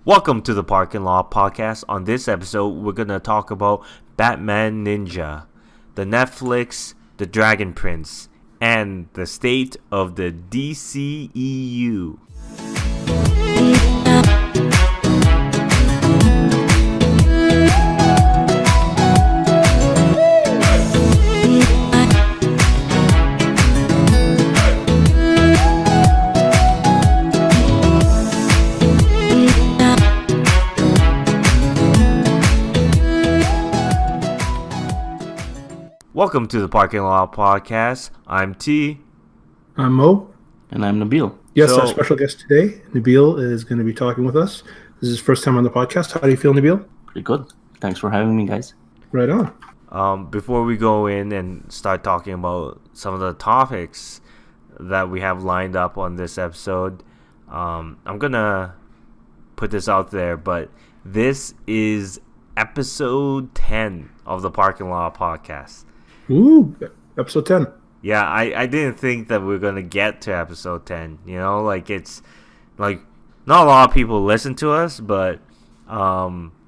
Welcome to the Parking Lot Podcast. On this episode, we're going to talk about Batman Ninja, the Netflix, the Dragon Prince, and the state of the DCEU. Welcome to the Parking Lot Podcast. I'm T. I'm Mo. And I'm Nabil. Yes, our special guest today, Nabil, is going to be talking with us. This is his first time on the podcast. How do you feel, Nabil? Pretty good. Thanks for having me, guys. Right on. Before we go in and start talking about some of the topics that we have lined up on this episode, I'm going to put this out there, but this is episode 10 of the Parking Lot Podcast. Ooh, episode 10. Yeah, I didn't think that we are going to get to episode 10. You know, like it's like not a lot of people listen to us, but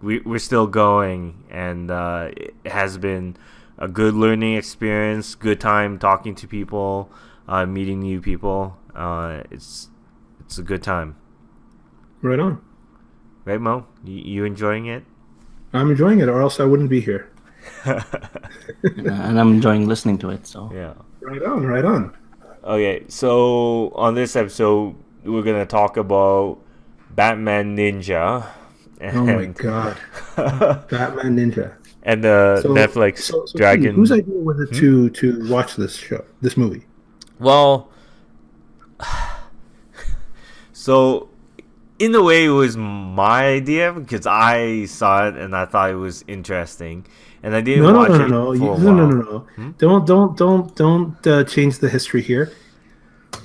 we're still going, and it has been a good learning experience, good time talking to people, meeting new people. It's a good time. Right on. Right, Mo? You enjoying it? I'm enjoying it, or else I wouldn't be here. And I'm enjoying listening to it. So Yeah. Right on, right on. Okay, so on this episode, we're gonna talk about Batman Ninja. Oh my god, Batman Ninja. And the Netflix Dragon. Whose idea was it to watch this movie? Well, so in a way, it was my idea because I saw it and I thought it was interesting, and I didn't watch it for a while. Don't change the history here.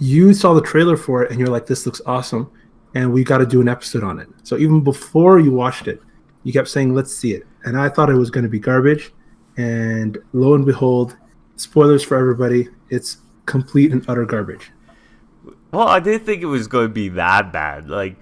You saw the trailer for it and you're like, "This looks awesome," and we got to do an episode on it. So even before you watched it, you kept saying, "Let's see it," and I thought it was going to be garbage, and lo and behold, spoilers for everybody, it's complete and utter garbage. Well, I didn't think it was going to be that bad. Like,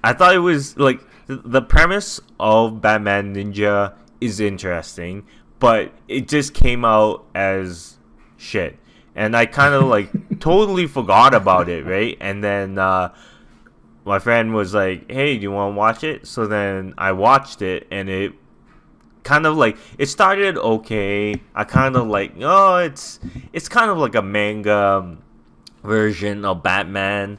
I thought it was like the premise of Batman Ninja is interesting, but it just came out as shit, and I kind of like totally forgot about it, right? And then my friend was like, "Hey, do you want to watch it?" So then I watched it, and it kind of like it started okay. I kind of like, oh, it's kind of like a manga version of Batman,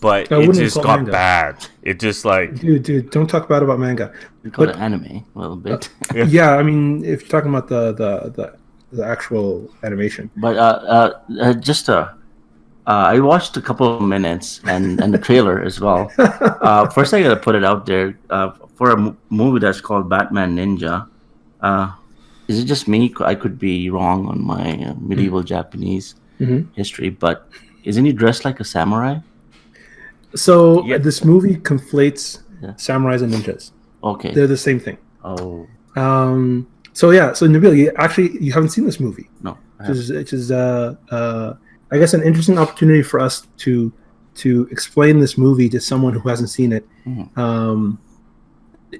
but it just got bad. It just like dude, don't talk bad about manga. We call it anime a little bit. Yeah, I mean, if you're talking about the actual animation. But I watched a couple of minutes and the trailer as well. First, I gotta put it out there for a movie that's called Batman Ninja. Is it just me? I could be wrong on my medieval Japanese history, but isn't he dressed like a samurai? So this movie conflates samurais and ninjas. Okay, they're the same thing. Oh. So Nabil, you haven't seen this movie. No. Which is I guess an interesting opportunity for us to explain this movie to someone who hasn't seen it.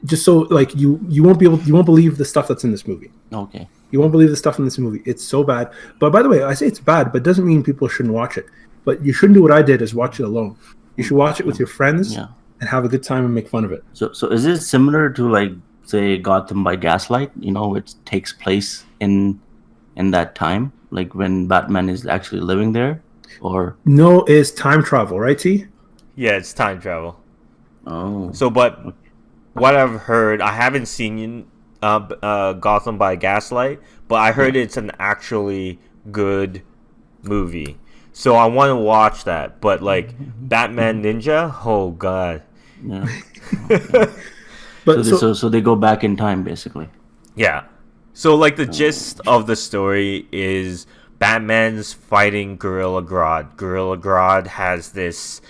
Just so like you won't believe the stuff that's in this movie. Okay. You won't believe the stuff in this movie. It's so bad. But by the way, I say it's bad, but it doesn't mean people shouldn't watch it. But you shouldn't do what I did, is watch it alone. You should watch it with your friends and have a good time and make fun of it. So is it similar to, like, say, Gotham by Gaslight? You know, it takes place in that time, like when Batman is actually living there, or no? It's time travel, right, T? Yeah, it's time travel. Oh. So, but what I've heard, I haven't seen Gotham by Gaslight, but I heard it's an actually good movie. So I want to watch that. But like Batman Ninja, oh god. Yeah. Okay. But so they go back in time, basically. Yeah. So like the gist of the story is Batman's fighting Gorilla Grodd. Gorilla Grodd has this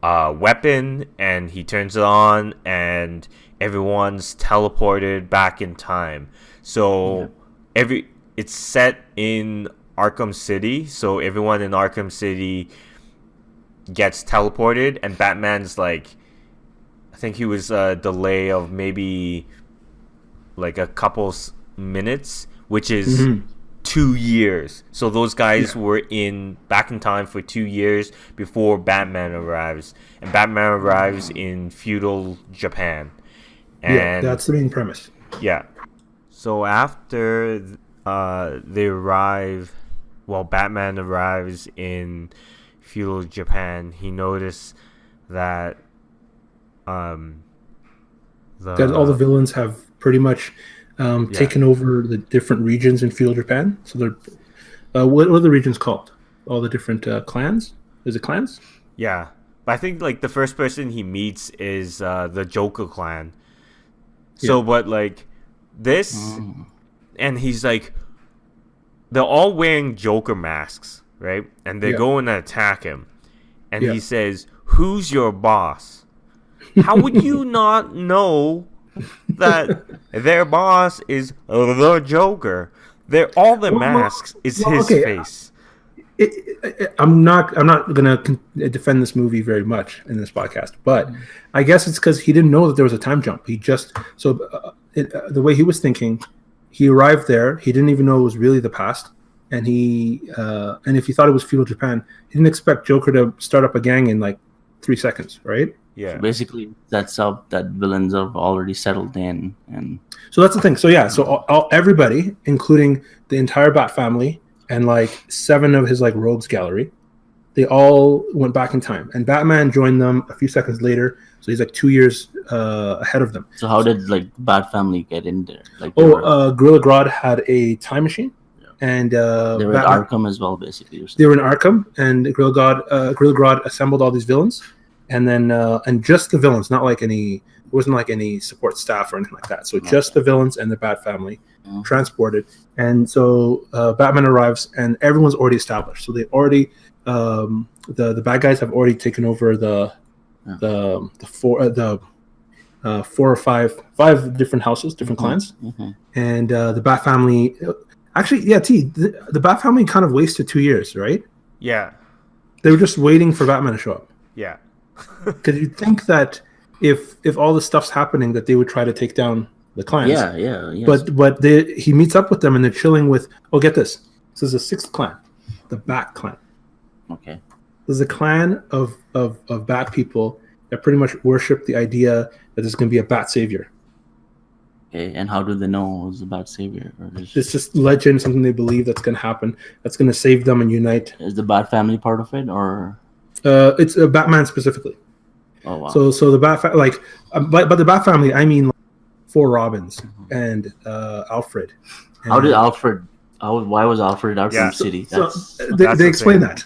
weapon, and he turns it on, and everyone's teleported back in time. So it's set in Arkham City, so everyone in Arkham City gets teleported, and Batman's like think he was a delay of maybe like a couple minutes, which is 2 years. So those guys were back in time for 2 years before Batman arrives, and Batman arrives in feudal Japan. And that's the main premise. yeah. So after they arrive, Batman arrives in feudal Japan. He noticed that That all the villains have pretty much taken over the different regions in feudal Japan. So they're what are the regions called? All the different clans? Is it clans? Yeah, but I think like the first person he meets is the Joker clan. So, but like this, and he's like, they're all wearing Joker masks, right? And they're going to attack him, and he says, "Who's your boss?" How would you not know that their boss is the Joker? They're all the masks is his face. I'm not gonna defend this movie very much in this podcast, but I guess it's because he didn't know that there was a time jump. He just the way he was thinking, he arrived there. He didn't even know it was really the past, and and if he thought it was feudal Japan, he didn't expect Joker to start up a gang in like 3 seconds, right? Yeah. So basically, that's up that villains have already settled in, and so that's the thing. So everybody, including the entire Bat family and like 7 of his like rogues gallery, they all went back in time, and Batman joined them a few seconds later. So he's like 2 years ahead of them. So how did like Bat family get in there? Like Gorilla Grodd had a time machine, and they were at Arkham as well, basically. They were in Arkham, and Gorilla Grodd assembled all these villains, and then and just the villains, not like it wasn't like any support staff or anything like that. So just the villains and the Bat family transported, and so Batman arrives, and everyone's already established. So they already the bad guys have already taken over the 4 or 5 different houses, different clans, and the Bat family. Actually, the Bat family kind of wasted 2 years, right? Yeah. They were just waiting for Batman to show up. Yeah. Because you'd think that if all this stuff's happening, that they would try to take down the clans. Yeah. Yes. But he meets up with them, and they're chilling with. Oh, get this! This is the 6th clan, the Bat clan. Okay. There's a clan of Bat people that pretty much worship the idea that there's going to be a Bat savior. Okay, and how do they know it was a Bat savior? It's just legend, something they believe that's going to happen, that's going to save them and unite. Is the Bat family part of it, or? It's Batman specifically. Oh wow! So the Bat but the Bat family, I mean, like 4 Robins and Alfred. And, how did Alfred? Why was Alfred at Arkham City? They explain that.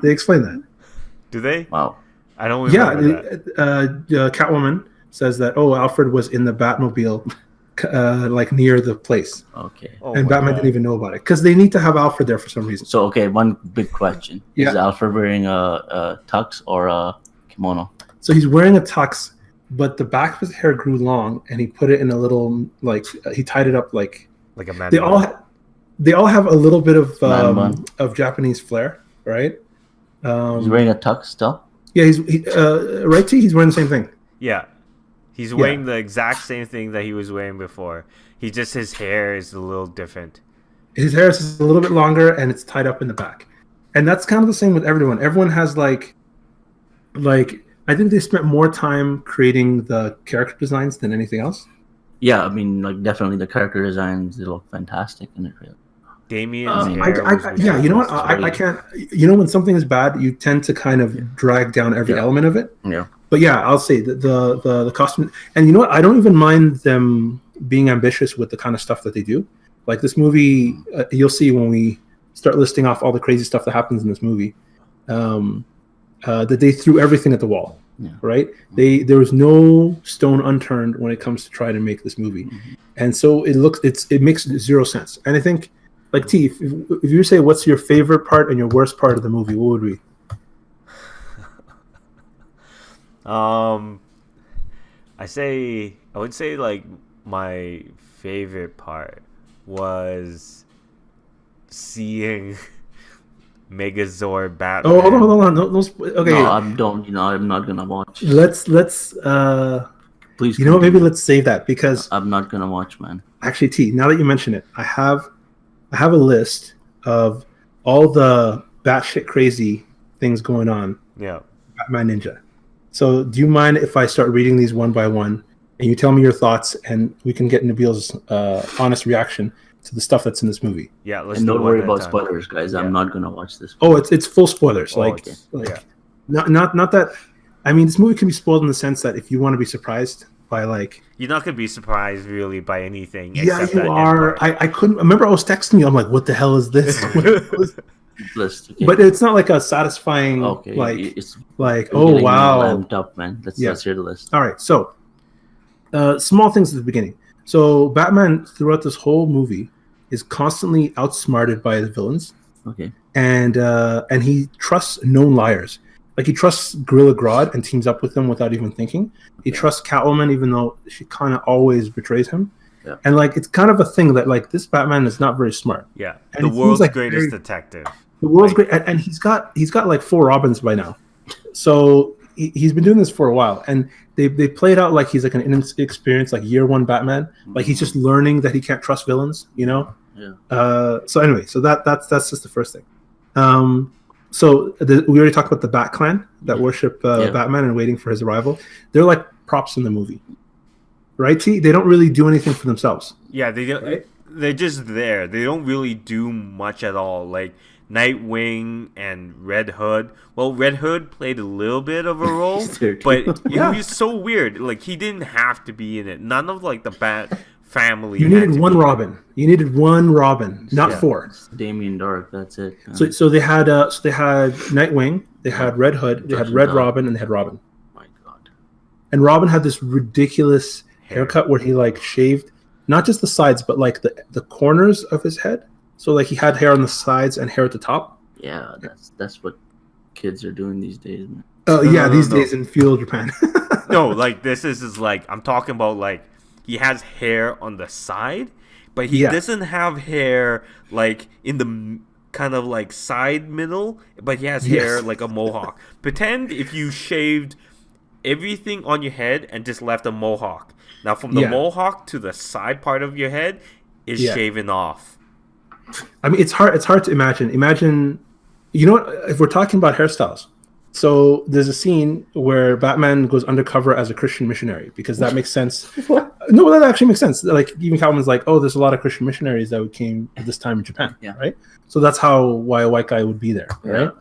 They explain that. Do they? Wow! I don't remember that. Catwoman says that Alfred was in the Batmobile, like near the place. Okay. And Batman didn't even know about it because they need to have Alfred there for some reason. So one big question: is Alfred wearing a tux or a kimono? So he's wearing a tux, but the back of his hair grew long, and he put it in a little he tied it up like a man. They all have a little bit of Japanese flair, right? He's wearing a tux still. Yeah, right. T. He's wearing the same thing. Yeah, he's wearing the exact same thing that he was wearing before. His hair is a little different. His hair is a little bit longer, and it's tied up in the back. And that's kind of the same with everyone. Everyone has like I think they spent more time creating the character designs than anything else. Yeah, I mean, like definitely the character designs, they look fantastic in it. Really. Damien's hair. You know what? I can't. You know, when something is bad, you tend to kind of drag down every element of it. Yeah. But yeah, I'll say the costume, and you know what? I don't even mind them being ambitious with the kind of stuff that they do. Like this movie, you'll see when we start listing off all the crazy stuff that happens in this movie, that they threw everything at the wall. Yeah. Right? There was no stone unturned when it comes to try to make this movie, and so it makes 0 sense. And I think, like T, if you say what's your favorite part and your worst part of the movie, what would be? I would say like my favorite part was seeing Megazord Batman. Oh, hold on. No, okay. No, I'm not gonna watch. Let's Please. you know what? Maybe continue. let's save that because I'm not gonna watch, man. actually, T. Now that you mention it, I have a list of all the batshit crazy things going on. Yeah. Batman Ninja. So, do you mind if I start reading these one by one, and you tell me your thoughts, and we can get Nabil's honest reaction to the stuff that's in this movie? Yeah. Let's And do don't one worry at a about time. spoilers, guys. Yeah. I'm not gonna watch this. Oh, it's full spoilers. Oh, Like, okay. like Yeah. not that. I mean, this movie can be spoiled in the sense that if you want to be surprised by like, You're not gonna be surprised really by anything. yeah, except you that end are. part. I couldn't remember. I was texting you. I'm like, what the hell is this? List. Okay. But it's not like a satisfying okay. like It's oh getting me wow. lamped up, man. Let's hear the list. All right, so small things at the beginning. So Batman throughout this whole movie is constantly outsmarted by the villains, Okay. and he trusts known liars. Like he trusts Gorilla Grodd and teams up with them without even thinking. He trusts Catwoman even though she kind of always betrays him. Yeah. And like it's kind of a thing that like this Batman is not very smart. Yeah. And The it seems world's like greatest very- detective. The world's Like- great, and he's got like 4 Robins by now. So he's been doing this for a while, and they played out like he's like an inexperienced like year 1 Batman. Like he's just learning that he can't trust villains, you know. Yeah. So anyway, so that's just the first thing. We already talked about the Bat Clan that worship Batman and waiting for his arrival. They're like props in the movie, right? T. They don't really do anything for themselves. Yeah, they don't. Right? They're just there. They don't really do much at all. Like Nightwing and Red Hood. Well, Red Hood played a little bit of a role, He's there too. but Yeah. he was so weird. Like he didn't have to be in it. None of like the Bat family. You had needed to one be in it. Robin. You needed one Robin, not Yeah. 4. It's Damien Dark. That's it. So they had Nightwing, they had Red Hood, they had Justin Red Dawn. Robin, and they had Robin. My God. And Robin had this ridiculous Hair. haircut where he like shaved not just the sides but like the corners of his head. So like he had hair on the sides and hair at the top. Yeah, that's what kids are doing these days, man. Oh No, yeah, no, these no. days in feudal Japan. No, like this is like I'm talking about like he has hair on the side, but he Yeah. doesn't have hair like in the kind of like side middle, but he has hair Yes. like a mohawk. Pretend if you shaved everything on your head and just left a mohawk. Now from the Yeah. mohawk to the side part of your head is Yeah. shaven off. I mean, it's hard to imagine. Imagine, you know what? If we're talking about hairstyles, so there's a scene where Batman goes undercover as a Christian missionary because that makes sense. No, that actually makes sense. Like even Calvin's like, oh, there's a lot of Christian missionaries that came at this time in Japan, Yeah. right? So that's why a white guy would be there, right?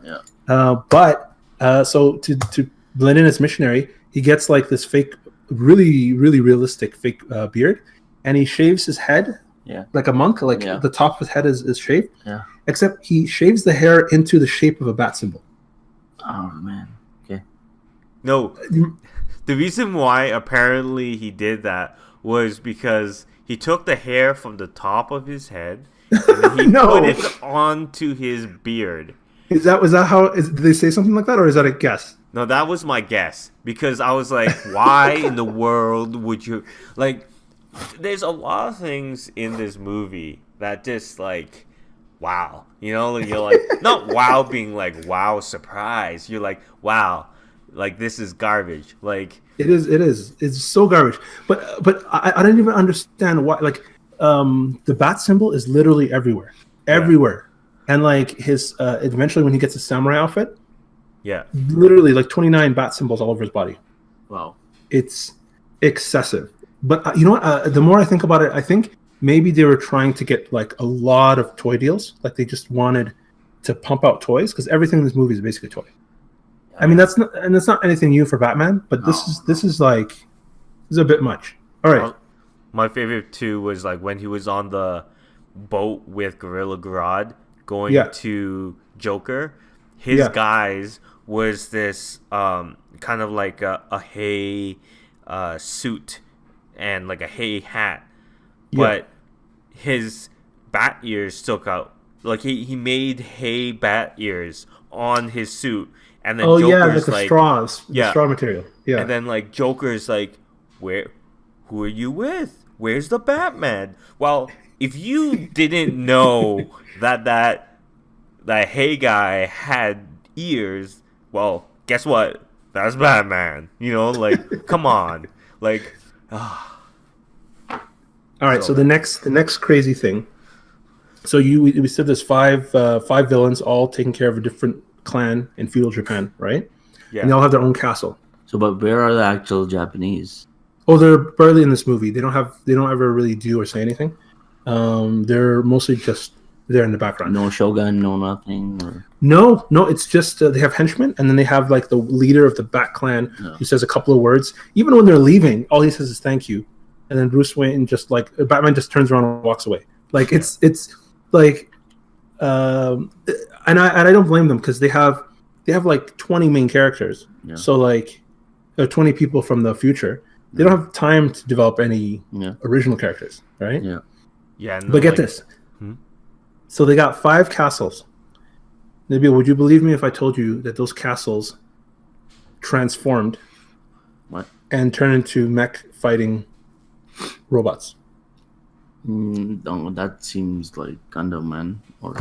Yeah. So to blend in as missionary, he gets like this fake, really really realistic fake beard, and he shaves his head. Yeah. Like a monk, like Yeah. the top of his head is shaved. Yeah. Except he shaves the hair into the shape of a bat symbol. Oh man. Okay. No, the reason why apparently he did that was because he took the hair from the top of his head and then he No. put it onto his beard. Was that how? Did they say something like that, or is that a guess? No, that was my guess because I was like, why in the world would you like? There's a lot of things in this movie that just like, wow, you know, like, you're like not wow being like wow surprise. You're like wow, like this is garbage. Like It is. It's so garbage. But I don't even understand why. Like, the bat symbol is literally everywhere. And like his eventually when he gets his samurai outfit, yeah, literally like 29 bat symbols all over his body. Wow. It's excessive. But you know what? The more I think about it, I think maybe they were trying to get like a lot of toy deals. Like they just wanted to pump out toys because everything in this movie is basically a toy. I mean that's not anything new for Batman, but this is a bit much. All right. my favorite too was like when he was on the boat with Gorilla Grodd going Yeah. to Joker. His Yeah. guys was this kind of like a hay suit and like a hay hat, Yeah. but his bat ears stuck out. Like he made hay bat ears on his suit, and then Oh yeah, like Joker's the like, straws, the Yeah. straw material. Yeah. and then like Joker's like, who are you with? Where's the Batman? Well, if you didn't know that that Hey guy had ears, well, guess what? That's Batman. You know, like, come on, like. All right, so the next crazy thing. So we said there's five villains all taking care of a different clan in feudal Japan, right? Yeah. And they all have their own castle. So, but where are the actual Japanese? Oh, they're barely in this movie. They don't ever really do or say anything. They're mostly just there in the background. No shogun, no nothing. Or... No, it's just they have henchmen, and then they have like the leader of the Bat Clan who says a couple of words. Even when they're leaving, all he says is "thank you," and then Bruce Wayne just like Batman just turns around and walks away. Like it's like, and I don't blame them because they have like 20 main characters. Yeah. So like, 20 people from the future. They don't have time to develop any original characters, right? Yeah. Yeah. No, But get this. So they got 5 castles. Nabil, would you believe me if I told you that those castles transformed and turned into mech fighting robots? No, that seems like Gundam, man, or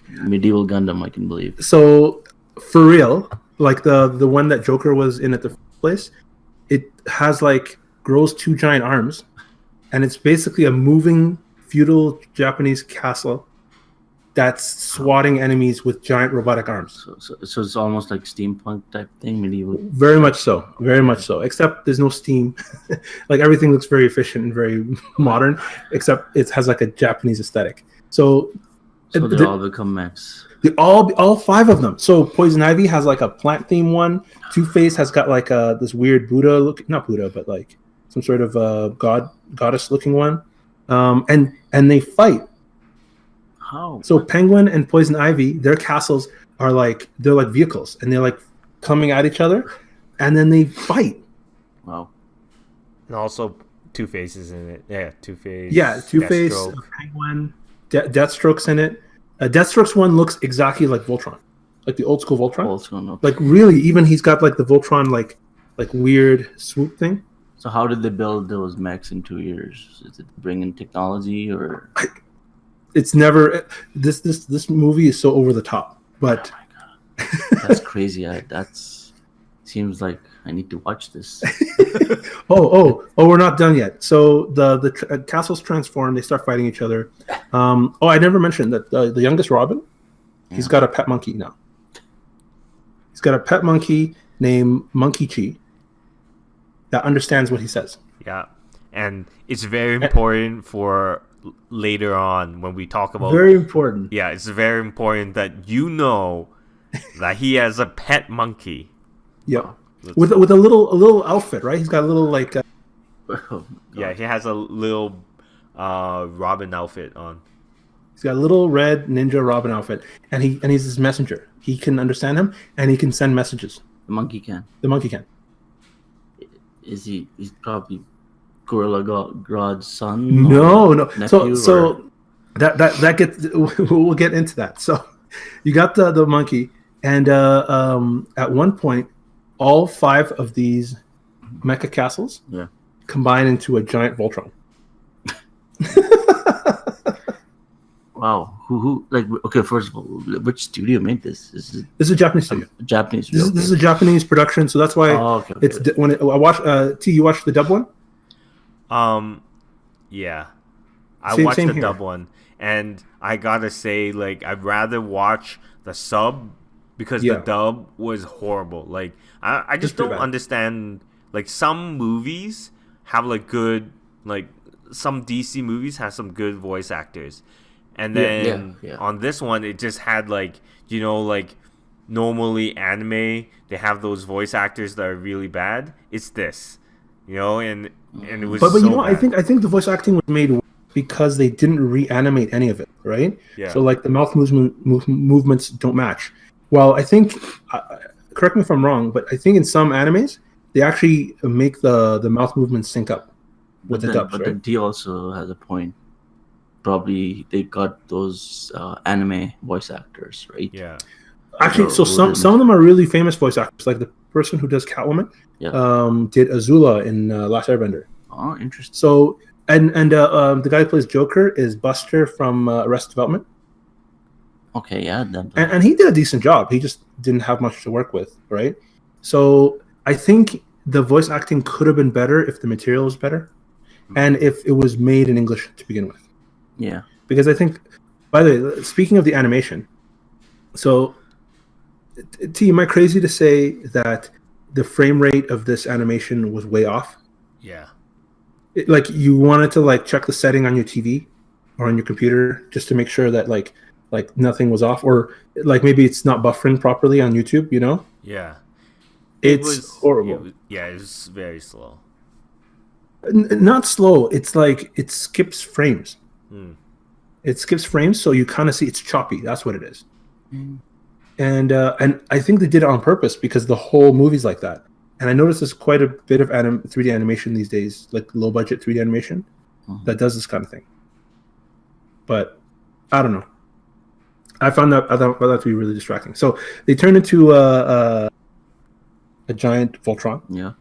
medieval Gundam. I can believe. So for real, like the one that Joker was in at the first place, it has like grows 2 giant arms, and it's basically a moving feudal Japanese castle that's swatting enemies with giant robotic arms. So it's almost like steampunk type thing, medieval. Very much so. Except there's no steam. Like everything looks very efficient and very modern, except it has like a Japanese aesthetic. So they all become mechs. All 5 of them. So Poison Ivy has like a plant theme one. Two-Face has got like this weird Buddha look, not Buddha, but like some sort of goddess looking one. And they fight. How? So Penguin and Poison Ivy, their castles are like they're like vehicles, and they're like coming at each other, and then they fight. Wow. And also Two-Face is in it. Yeah, Two-Face. Yeah, Two-Face, Penguin, Deathstroke's in it. Deathstroke's one looks exactly like Voltron, like the old school Voltron. Okay. Like really, even he's got like the Voltron like weird swoop thing. So how did they build those mechs in 2 years? Is it bringing technology or? It's never this movie is so over the top, but oh my God. That's crazy. That's seems like I need to watch this. we're not done yet. So the castles transform, they start fighting each other. I never mentioned that the youngest Robin, he's got a pet monkey now. He's got a pet monkey named Monkey Chi that understands what he says. Yeah, and it's very important for later on when we talk about. Very important. Yeah, it's very important that you know that he has a pet monkey. Yeah, with a little outfit, right? He's got a little like. Yeah, he has a little Robin outfit on. He's got a little red ninja Robin outfit, and he's his messenger. He can understand him, and he can send messages. The monkey can. The monkey can. He's probably Gorilla Grodd's son? No. Nephew, so that gets we'll get into that. So you got the monkey, and at one point, all 5 of these mecha castles combine into a giant Voltron. Wow. Who like okay, first of all, which studio made this? This is a Japanese studio. Japanese studio. This is a Japanese production, so that's why it's when I watch you watch the dub one? Yeah. I watched the dub one, and I gotta say, like, I'd rather watch the sub because the dub was horrible. Like, I just don't understand. Like, some movies have like good, like some DC movies have some good voice actors. And then on this one, it just had like, like normally anime, they have those voice actors that are really bad. It's this, and it was. But so bad. I think the voice acting was made because they didn't reanimate any of it, right? Yeah. So like the mouth movements don't match. Well, I think, correct me if I'm wrong, but I think in some animes they actually make the mouth movements sync up with the dubs, right? But D also has a point. Probably they got those anime voice actors, right? Yeah. Actually, so some of them are really famous voice actors. Like the person who does Catwoman, did Azula in Last Airbender. Oh, interesting. So and the guy who plays Joker is Buster from Arrested Development. Okay, yeah, then. and he did a decent job. He just didn't have much to work with, right? So I think the voice acting could have been better if the material was better, and if it was made in English to begin with. Yeah. Because I think, by the way, speaking of the animation, so T, am I crazy to say that the frame rate of this animation was way off? Yeah. Like you wanted to like check the setting on your TV or on your computer just to make sure that like nothing was off, or like maybe it's not buffering properly on YouTube. You know, Yeah. it's horrible. It was very slow. Not slow. It's like it skips frames. Hmm. It skips frames, so you kind of see it's choppy. That's what it is. And I think they did it on purpose because the whole movie's like that. And I noticed there's quite a bit of 3D animation these days, like low budget 3D animation, that does this kind of thing. But I don't know. I found that to be really distracting. So they turned into a giant Voltron, Yeah.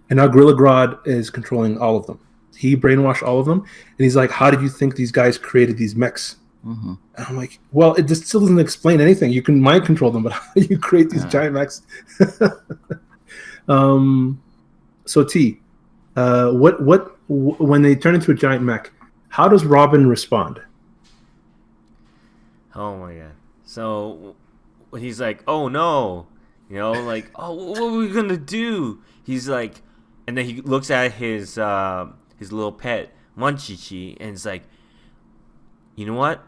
and now Gorilla Grodd is controlling all of them. He brainwashed all of them, and he's like, "How did you think these guys created these mechs?" Mm-hmm. And I'm like, "Well, it just still doesn't explain anything. You can mind control them, but how do you create these giant mechs?" So T, when they turn into a giant mech, how does Robin respond? Oh my god. So he's like, "Oh no." Like, "Oh, what are we going to do?" He's like, and then he looks at his little pet, Munchichi, and it's like, "You know what?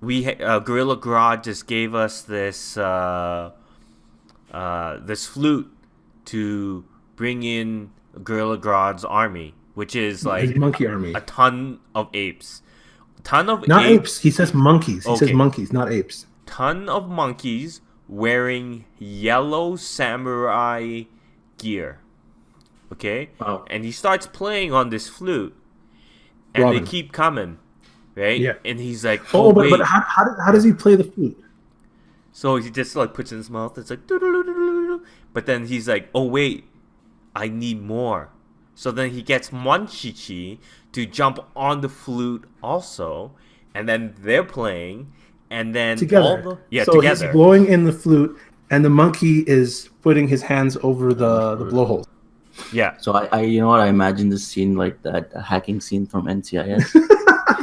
Gorilla Grodd just gave us this this flute to bring in Gorilla Grodd's army, which is like His monkey army. a ton of apes. Not apes. He says monkeys. He says Okay. monkeys, not apes. Ton of monkeys wearing yellow samurai gear. Okay? Wow. And he starts playing on this flute. And Robin. they keep coming. Right? Yeah. And he's like, Oh, wait. but how does he play the flute? So he just like puts it in his mouth. It's like, doo-doo-doo-doo-doo-doo. But then he's like, oh wait, I need more. So then he gets Munchichi to jump on the flute also, and then they're playing, and then Together. So together. he's blowing in the flute, and the monkey is putting his hands over the blowhole. Yeah. So I you know what, I imagine this scene like that hacking scene from NCIS.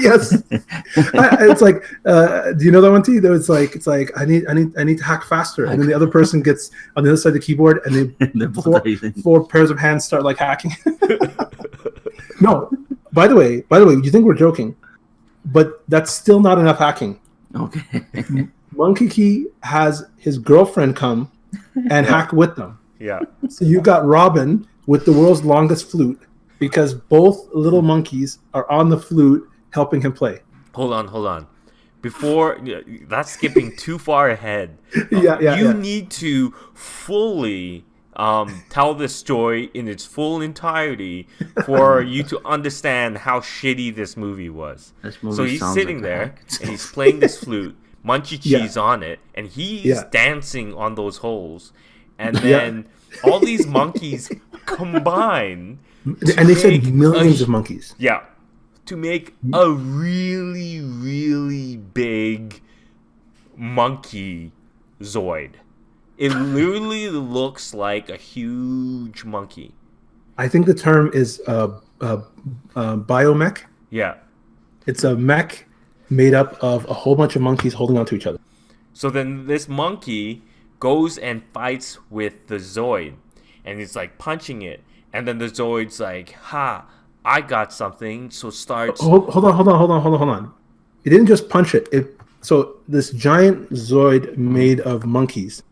Yes. It's like, do you know that one, T? It's like I need to hack faster, and then the other person gets on the other side of the keyboard, and They're both amazing. four pairs of hands start like hacking. No, by the way, you think we're joking, but that's still not enough hacking. Okay. Monkey Key has his girlfriend come and hack with them. Yeah. So you got Robin with the world's longest flute because both little monkeys are on the flute helping him play. Hold on. Before that's skipping too far ahead. Yeah. Need to fully tell this story in its full entirety for you to understand how shitty this movie was. This movie So he's sounds sitting like a there hack. and he's playing this flute. Munchichi's on it, and he's Yeah. dancing on those holes. And then all these monkeys combine. And they said make millions a of monkeys. Yeah. To make a really, really big monkey Zoid. It literally looks like a huge monkey. I think the term is biomech. Yeah. It's a mech made up of a whole bunch of monkeys holding onto each other. So then this monkey goes and fights with the Zoid. And it's like punching it. And then the Zoid's like, ha, I got something. So starts... Hold on. It didn't just punch it. So this giant Zoid made of monkeys,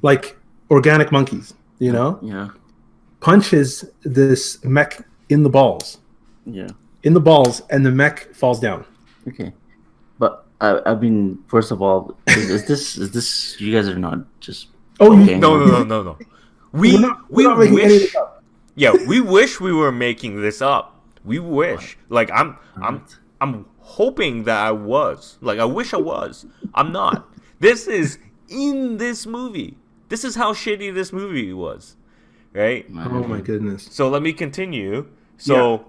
like organic monkeys, Yeah. punches this mech in the balls. Yeah. In the balls, and the mech falls down. Okay. But I mean, first of all, is this you guys are not just Oh, okay. No. We we're not making any of this up. Yeah, we wish we were making this up. We wish. Like I'm hoping that I was. Like I wish I was. I'm not. This is in this movie. This is how shitty this movie was. Right? Oh my goodness. So let me continue. So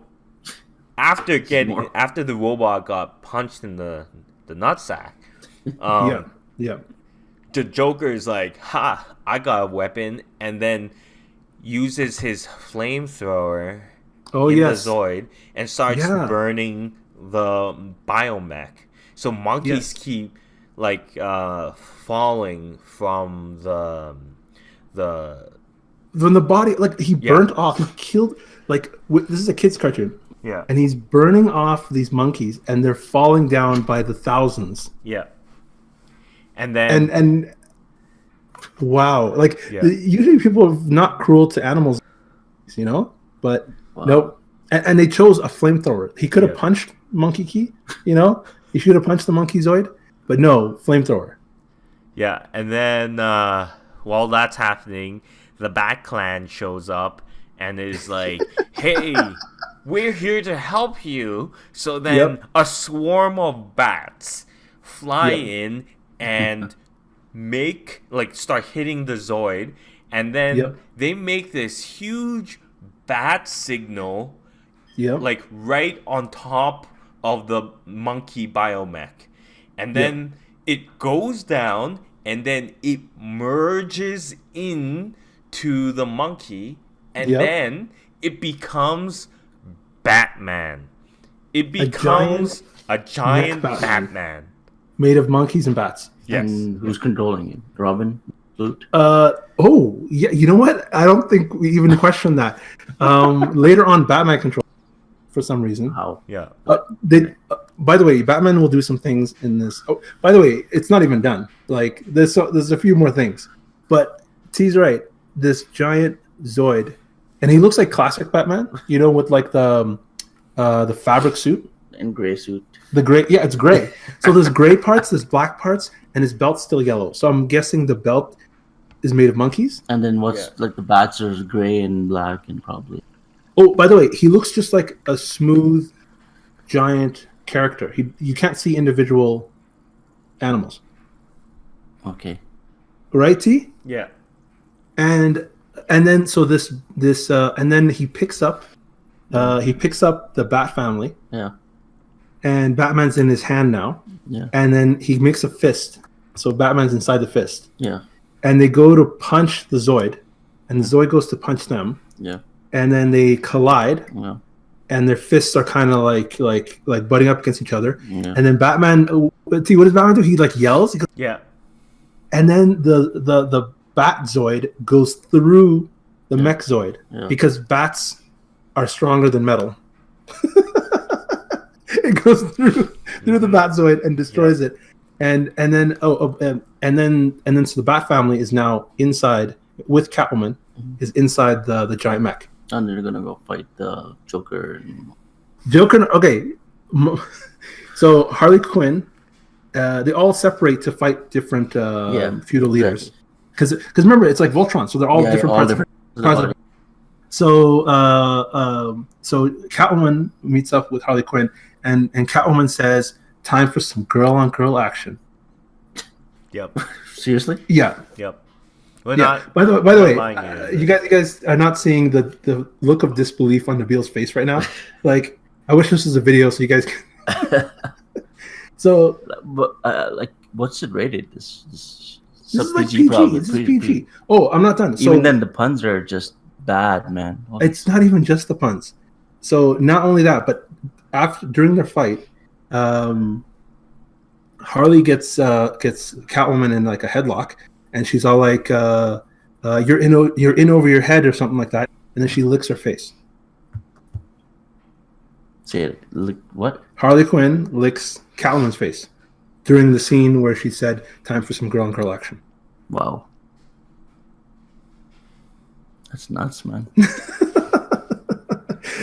after the robot got punched in the nutsack, Yeah, yeah, The Joker is like, "Ha! I got a weapon," and then uses his flamethrower oh in the yes, Zoid and starts yeah, burning the biomech. So monkeys yes. keep like falling from the When the body, like he yeah burnt off, he killed. Like this is a kids' cartoon, yeah and he's burning off these monkeys, and they're falling down by the thousands. yeah, and And then and wow, like yeah usually people are not cruel to animals, but Wow. nope. And they chose a flamethrower. He could have Yeah. punched Monkey Key, he should have punched the Monkey Zoid, but no, flamethrower. yeah, and then while that's happening, the Bat Clan shows up and is like, "Hey, we're here to help you." So then Yep. a swarm of bats fly Yep. in and start hitting the Zoid, and then Yep. they make this huge bat signal Yep. like right on top of the monkey biomech, and then it goes down and then it merges in to the monkey, and Yep. then it becomes Batman. It becomes a giant Batman. Batman. Made of monkeys and bats. Yes. And who's controlling it? Robin? Flute? Oh, yeah. You know what? I don't think we even questioned that. Later on, Batman control for some reason. How? Yeah. By the way, Batman will do some things in this. Oh, by the way, it's not even done. Like there's a few more things, but T's right. This giant Zoid, and he looks like classic Batman. With like the fabric suit, In gray suit. the gray. Yeah, it's gray. So there's gray parts, there's black parts, and his belt's still yellow. So I'm guessing the belt is made of monkeys. And then what's Yeah. like the bats are gray and black and probably. Oh, by the way, he looks just like a smooth, giant character. You can't see individual animals, Okay. right? T. Yeah. And then so this and then he picks up the Bat family, Yeah. and Batman's in his hand now, Yeah. and then he makes a fist. So Batman's inside the fist, Yeah. and they go to punch the Zoid, and the Zoid goes to punch them, Yeah. and then they collide. Yeah. And their fists are kind of like butting up against each other. Yeah. And then Batman, see what does Batman do? He like yells, Yeah. and then the Bat Zoid goes through the Mech Zoid Yeah. because bats are stronger than metal. It goes through the Bat Zoid and destroys it, and then so the Bat family is now inside with Catwoman, is inside the giant mech. And they're gonna go fight the Joker. And... Joker, okay. So Harley Quinn, they all separate to fight different feudal leaders. Because remember, it's like Voltron, so they're all different parts. different. So Catwoman meets up with Harley Quinn, and Catwoman says, "Time for some girl-on-girl action." Yep. Seriously? Yeah. Yep. We're Yeah. not. By the not way, lying here. you guys are not seeing the look of disbelief on Nabil's face right now. Like, I wish this was a video so you guys can. So But like, what's it rated? This this is like PG PG. probably. This is PG. Oh, I'm not done. So Even then, the puns are just bad, man. it's not even just the puns. So not only that, but during their fight, Harley gets Catwoman in like a headlock, and she's all like, "You're in over your head" or something like that, and then she licks her face. Say it. Look, what? Harley Quinn licks Catwoman's face during the scene where she said, "Time for some girl-on-girl action." Wow. That's nuts, man.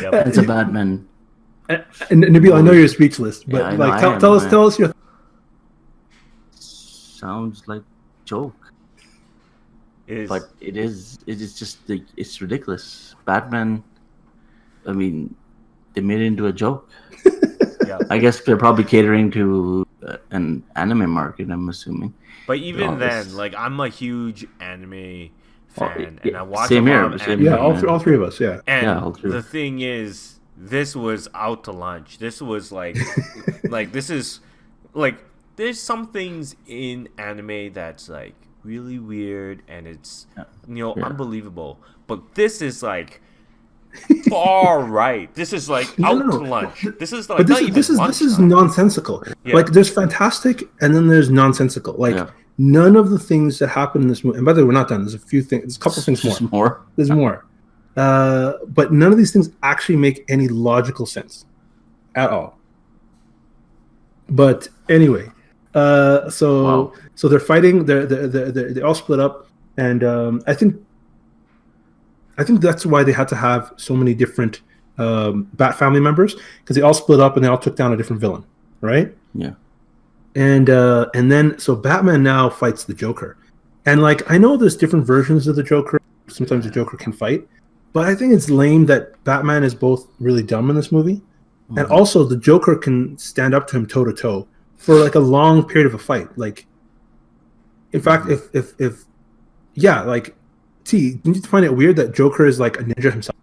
Yep. That's a bad man. And Nabil, I know you're speechless, but Yeah, I know like, I am, tell us man. tell us your. Sounds like joke, Is but it is. It is just like it's ridiculous. Batman. I mean, they made it into a joke. yeah. I guess they're probably catering to an anime market. I'm assuming. But even Oh, then, this- like I'm a huge anime fan, yeah, and I watch same a here, lot of same anime. here. Yeah, all three of us. Yeah. And Yeah, all three. the thing is, this was out to lunch. This was like, like this is like there's some things in anime that's like really weird and it's Yeah. unbelievable. But this is like far right. This is like No, out no, no. to lunch. This is like But not even this is lunchtime. nonsensical. Yeah. Like there's fantastic and then there's nonsensical. Like Yeah. none of the things that happen in this movie. And by the way, we're not done. There's a few things. There's a couple things more. Just more. There's more. But none of these things actually make any logical sense at all. But anyway, so they're fighting. They all split up, and I think that's why they had to have so many different Bat family members, because they all split up and they all took down a different villain, right? Yeah. And then so Batman now fights the Joker, and like I know there's different versions of the Joker. Sometimes the Joker can fight, but I think it's lame that Batman is both really dumb in this movie, and also the Joker can stand up to him toe to toe for like a long period of a fight. Like, in fact, if yeah, like T, didn't you find it weird that Joker is like a ninja himself?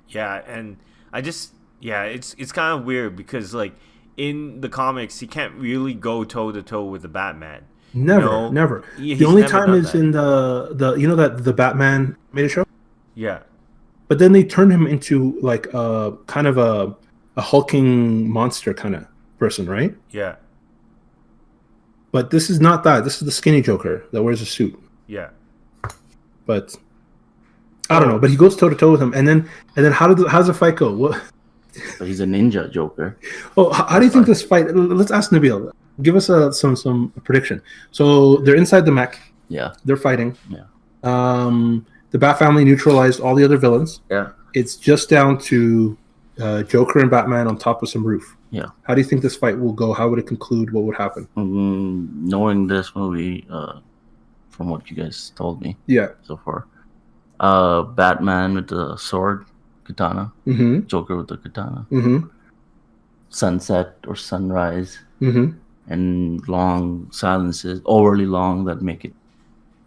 Yeah, and it's kind of weird because like in the comics he can't really go toe to toe with the Batman. Never, never. He's The only never time done is that. in that the Batman made a show. Yeah. But then they turned him into like a kind of a hulking monster kind of person, right? Yeah. But this is not that. This is the skinny Joker that wears a suit. Yeah. But I don't know. But he goes toe to toe with him, and then how does the fight go? What? But he's a ninja Joker. Oh, how do you think this fight? Let's ask Nabil. Give us some prediction. So they're inside the mech. Yeah. They're fighting. Yeah. The Bat family neutralized all the other villains. Yeah. It's just down to Joker and Batman on top of some roof. Yeah. How do you think this fight will go? How would it conclude? What would happen? Knowing this movie, from what you guys told me Yeah. so far, Batman with the sword, katana, Mm-hmm. Joker with the katana, Mm-hmm. sunset or sunrise, Mm-hmm. and long silences, overly long, that make it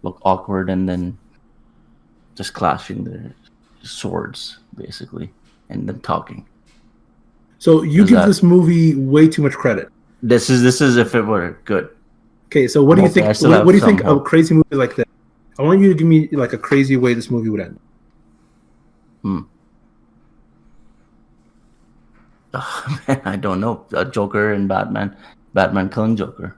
look awkward, and then just clashing their swords basically, and then talking. So you Is give that- this movie way too much credit. This is if it were good. Okay, so what do you Okay, think? I still What have do you some think a hope. crazy movie like that? I want you to give me like a crazy way this movie would end. I don't know. Joker and Batman killing Joker.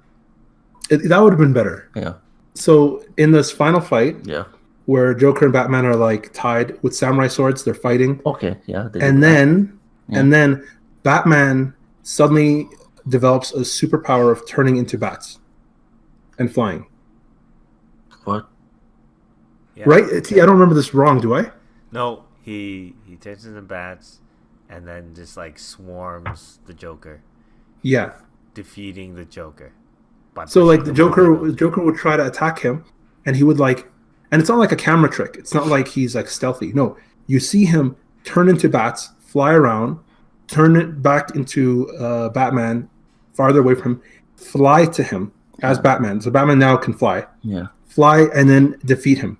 That would have been better. Yeah, So in this final fight, yeah. where Joker and Batman are like tied with samurai swords, they're fighting, Okay, yeah. they did and that. then Batman suddenly develops a superpower of turning into bats and flying. What? Yeah. Right? See, I don't remember this wrong, do I? No, he turns into bats and then just like swarms the Joker, Yeah. defeating the Joker. by So like pushing the him over Joker, Joker would try to attack him, and he would like, and it's not like a camera trick. It's not like he's like stealthy. No, you see him turn into bats, fly around, turn it back into Batman, farther away from him, fly to him as Batman. So Batman now can fly, Yeah. and then defeat him.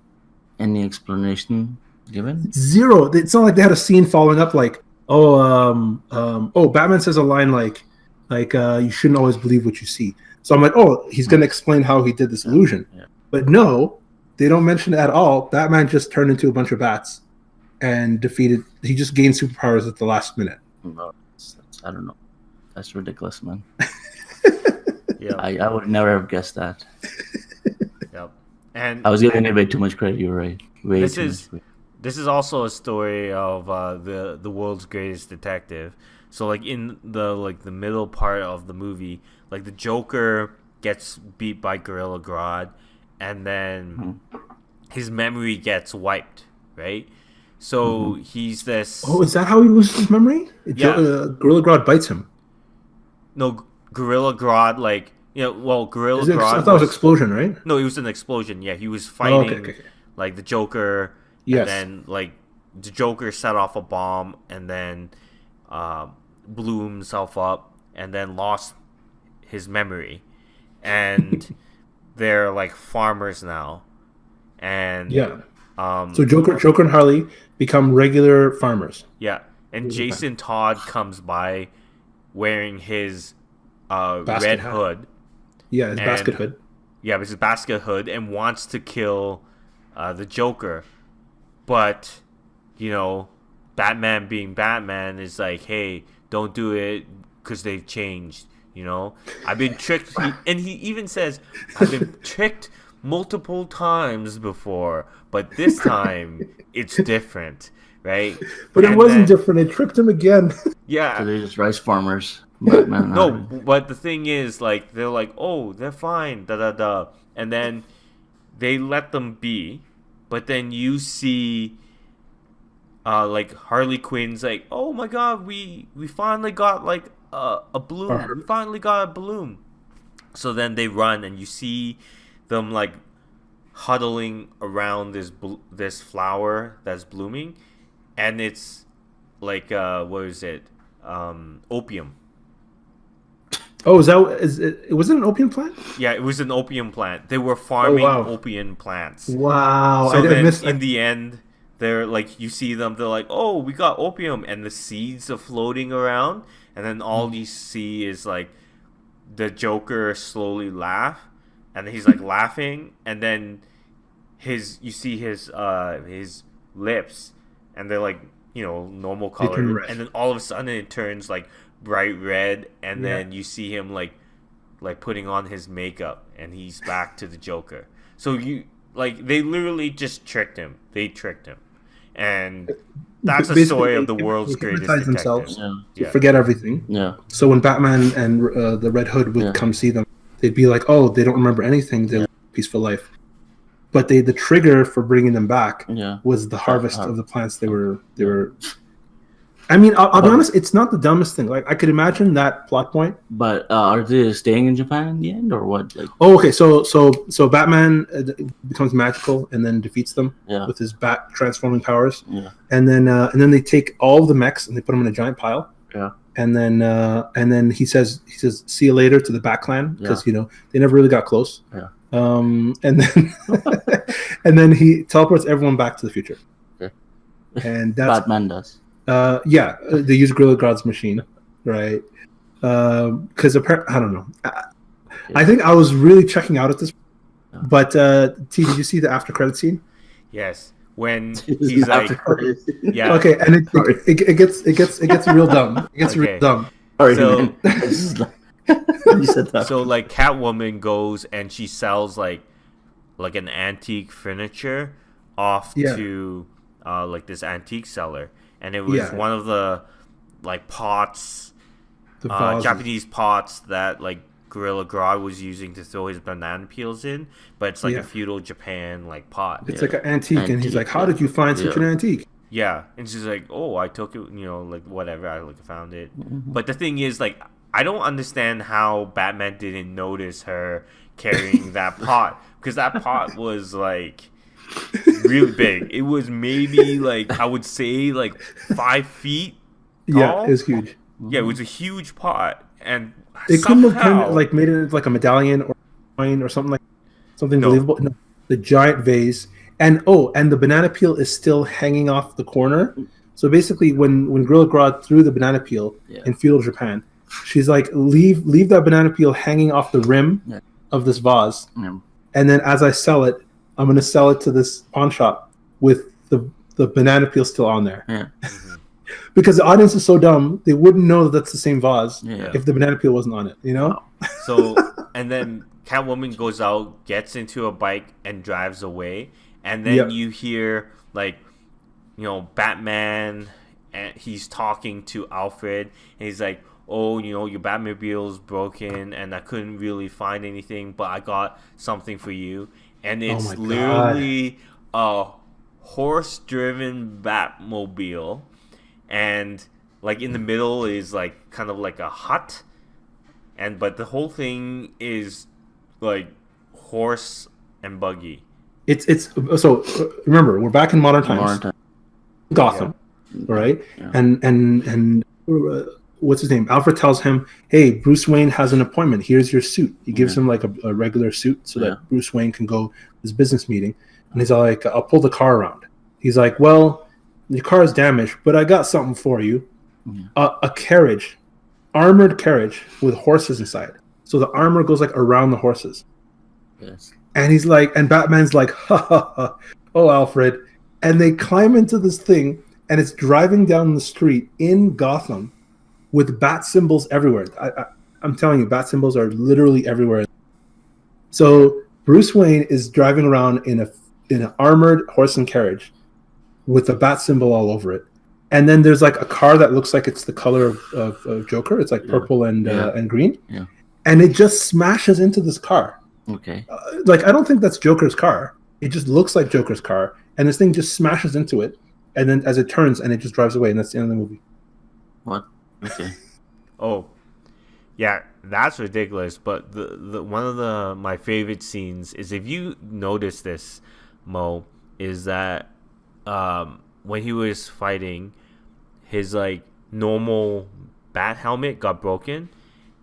Any explanation given? Zero. It's not like they had a scene following up like, Batman says a line like you shouldn't always believe what you see. So I'm like, oh, he's going to explain how he did this illusion. Yeah. But no, they don't mention it at all. Batman just turned into a bunch of bats and defeated. He just gained superpowers at the last minute. No, I don't know. That's ridiculous, man. Yep. I would never have guessed that. Yep. And I was giving it way too much credit. You're right. Way This too is- much credit. this is also a story of the world's greatest detective. So like in the middle part of the movie, like the Joker gets beat by Gorilla Grodd, and then his memory gets wiped, right? So he's this. Oh, is that how he loses his memory? Yeah. Gorilla Grodd bites him. No, Gorilla Grodd, Gorilla I Grodd. thought it was explosion, right? No, it was an explosion. Yeah, he was Oh, fighting okay. like the Joker. Yes. And then like the Joker set off a bomb and then blew himself up and then lost his memory. And they're like farmers now. And Yeah. um So Joker and Harley become regular farmers. yeah. And Jason Todd comes by wearing his Basket red hat. hood. Yeah, his basket And- hood. Yeah, it's Basket Hood and wants to kill the Joker, but Batman being Batman is like, hey, don't do it because they've changed. I've been tricked, and he even says, I've been tricked multiple times before, but this time it's different, right? But it And wasn't then- different. They tricked him again. So Yeah, they're just rice farmers. Batman. no, but the thing is, like, they're like, oh, they're fine, da da da, and then they let them be, but then you see, like Harley Quinn's like, oh my god, we finally got like a balloon, Uh-huh. we finally got a balloon. So then they run, and you see them like huddling around this flower that's blooming, and it's like what is it? Opium. Oh, was it an opium plant? Yeah, it was an opium plant. They were farming wow. opium plants. Wow. So I then, missed in the end, they're like, you see them. They're like, "Oh, we got opium," and the seeds are floating around. And then all you see is like the Joker slowly laugh, and he's like laughing, and then you see his lips, and they're like normal They color, turn red. and then all of a sudden it turns like bright red, and Yeah. then you see him like putting on his makeup, and he's back to the Joker. So they literally just tricked him. They tricked him, and that's the Basically, story of the they world's greatest hypnotize detective. themselves. Yeah. To Yeah. forget everything. Yeah. So when Batman and the Red Hood would Yeah. come see them, they'd be like, "Oh, they don't remember anything. They live a peaceful life." But the trigger for bringing them back Yeah. was the harvest of the plants they were. I mean, I'll be honest. It's not the dumbest thing. Like I could imagine that plot point. But are they staying in Japan in the end, or what? Like, Oh, okay. So Batman becomes magical and then defeats them yeah, with his bat transforming powers, yeah, and then they take all of the mechs and they put them in a giant pile. yeah, And then he says see you later to the Bat Clan because Yeah. they never really got close. Yeah. And then and then he teleports everyone back to the future. Okay. And that's Batman does. they use Gorilla Grodd's machine, right? Because I don't know. I think I was really checking out at this. But T, did you see the after credit scene? Yes, when he's like, yeah, Okay, and it gets real dumb. It gets real Okay. dumb. Sorry, So- man. This is like- you said that. So like Catwoman goes and she sells like an antique furniture off Yeah. to like this antique seller, and it was Yeah. one of the like pots, The vases. Japanese pots that like Gorilla Grodd was using to throw his banana peels in, but it's like Yeah. a feudal Japan like pot. It's like an antique, and he's Antique, like, "How yeah. did you find such an Yeah. antique?" Yeah, and she's like, "Oh, I took it, like whatever. I like found it." But the thing is, like, I don't understand how Batman didn't notice her carrying that pot, because that pot was like really big. It was maybe like, I would say like 5 feet Yeah, tall. it's huge. Yeah, it was a huge pot, and It couldn't have somehow, turned made it into like a medallion or coin or something No. believable. No, the giant vase, and the banana peel is still hanging off the corner. So basically, when Gorilla Grodd threw the banana peel Yeah. in feudal Japan, she's like, leave that banana peel hanging off the rim Yeah. of this vase, Yeah. and then as I sell it, I'm gonna sell it to this pawn shop with the banana peel still on there. Yeah. Because the audience is so dumb, they wouldn't know that that's the same vase Yeah. if the banana peel wasn't on it. You know? So, and then Catwoman goes out, gets into a bike, and drives away. And then Yep. you hear, like, Batman, and he's talking to Alfred, and he's like, "Oh, your Batmobile's broken, and I couldn't really find anything, but I got something for you." And it's my God. literally a horse-driven Batmobile, and like in the middle is like kind of like a hut, but the whole thing is like horse and buggy. It's so remember, we're back in modern times. Modern time. Gotham, right? Yeah. And what's his name? Alfred tells him, "Hey, Bruce Wayne has an appointment. Here's your suit." He gives him like a regular suit so Yeah. that Bruce Wayne can go to his business meeting. And he's all like, "I'll pull the car around." He's like, "Well, your car is damaged, but I got something for you. Yeah. A carriage, armored carriage with horses inside." so the armor goes like around the horses. Yes. And he's like, and Batman's like, ha ha ha, oh Alfred, and they climb into this thing, and it's driving down the street in Gotham with bat symbols everywhere. I'm telling you, bat symbols are literally everywhere. So Bruce Wayne is driving around in an armored horse and carriage with a bat symbol all over it. And then there's like a car that looks like it's the color of Joker. It's like purple and green. Yeah. And it just smashes into this car. Okay. Like, I don't think that's Joker's car. It just looks like Joker's car. And this thing just smashes into it. And then as it turns, and it just drives away. And that's the end of the movie. What? Okay. Oh, yeah, that's ridiculous. But the one of my favorite scenes is, if you notice this, Mo, is that when he was fighting, his like normal bat helmet got broken.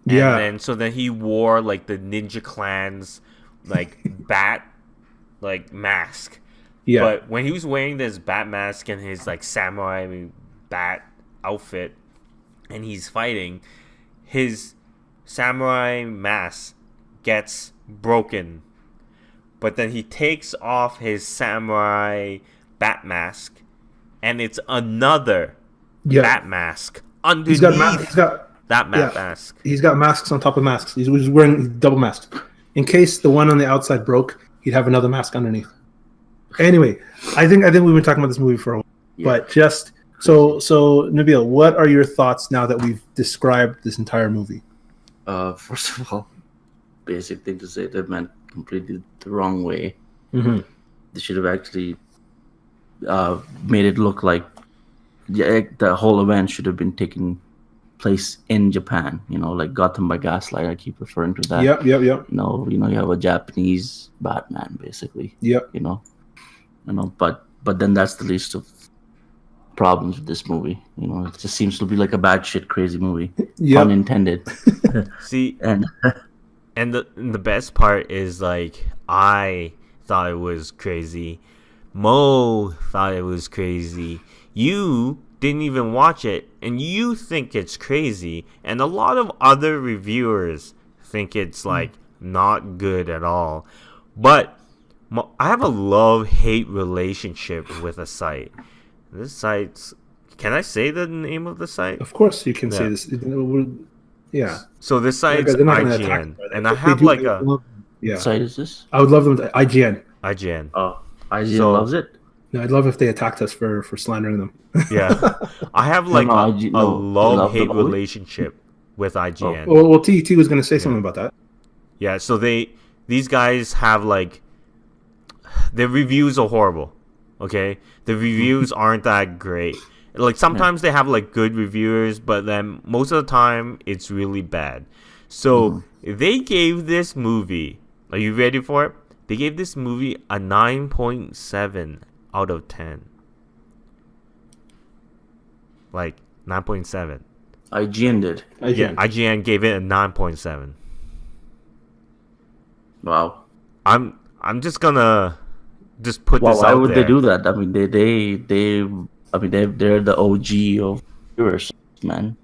And then he wore like the Ninja Clan's like bat like mask. Yeah. But when he was wearing this bat mask and his like samurai bat outfit and he's fighting, his samurai mask gets broken. But then he takes off his samurai bat mask and it's another bat mask underneath. He's got that mask. He's got masks on top of masks. He's wearing double masks. In case the one on the outside broke, he'd have another mask underneath. Anyway, I think we've been talking about this movie for a while. Yeah. But just so Nabil, what are your thoughts now that we've described this entire movie? First of all, basic thing to say, they meant completely the wrong way. Mm-hmm. They should have actually made it look like the whole event should have been taking place in Japan, like Gotham by Gaslight. I keep referring to that. Yep. You have a Japanese Batman, basically. Yep. But then that's the least of problems with this movie. It just seems to be like a batshit crazy movie. Yep. Pun intended. See, and the best part is, like, I thought it was crazy. Mo thought it was crazy. You didn't even watch it, and you think it's crazy, and a lot of other reviewers think it's like not good at all. But I have a love-hate relationship with a site. This site's, can I say the name of the site? Of course you can say this. Yeah. So this site's IGN, and I have like a What site is this? I would love them to IGN. IGN. Oh, IGN loves it. No, I'd love if they attacked us for slandering them. Yeah, I have like a love-hate relationship with IGN. Oh. Well, T was going to say something about that. Yeah, so these guys have like, their reviews are horrible. Okay, the reviews aren't that great. Like sometimes they have like good reviewers, but then most of the time it's really bad. So they gave this movie. Are you ready for it? They gave this movie a 9.7 out of 10. Like 9.7. IGN did. Yeah, IGN gave it a 9.7. Wow. I'm just gonna put this out there. Why would they do that? I mean, they're the OG of viewers, man.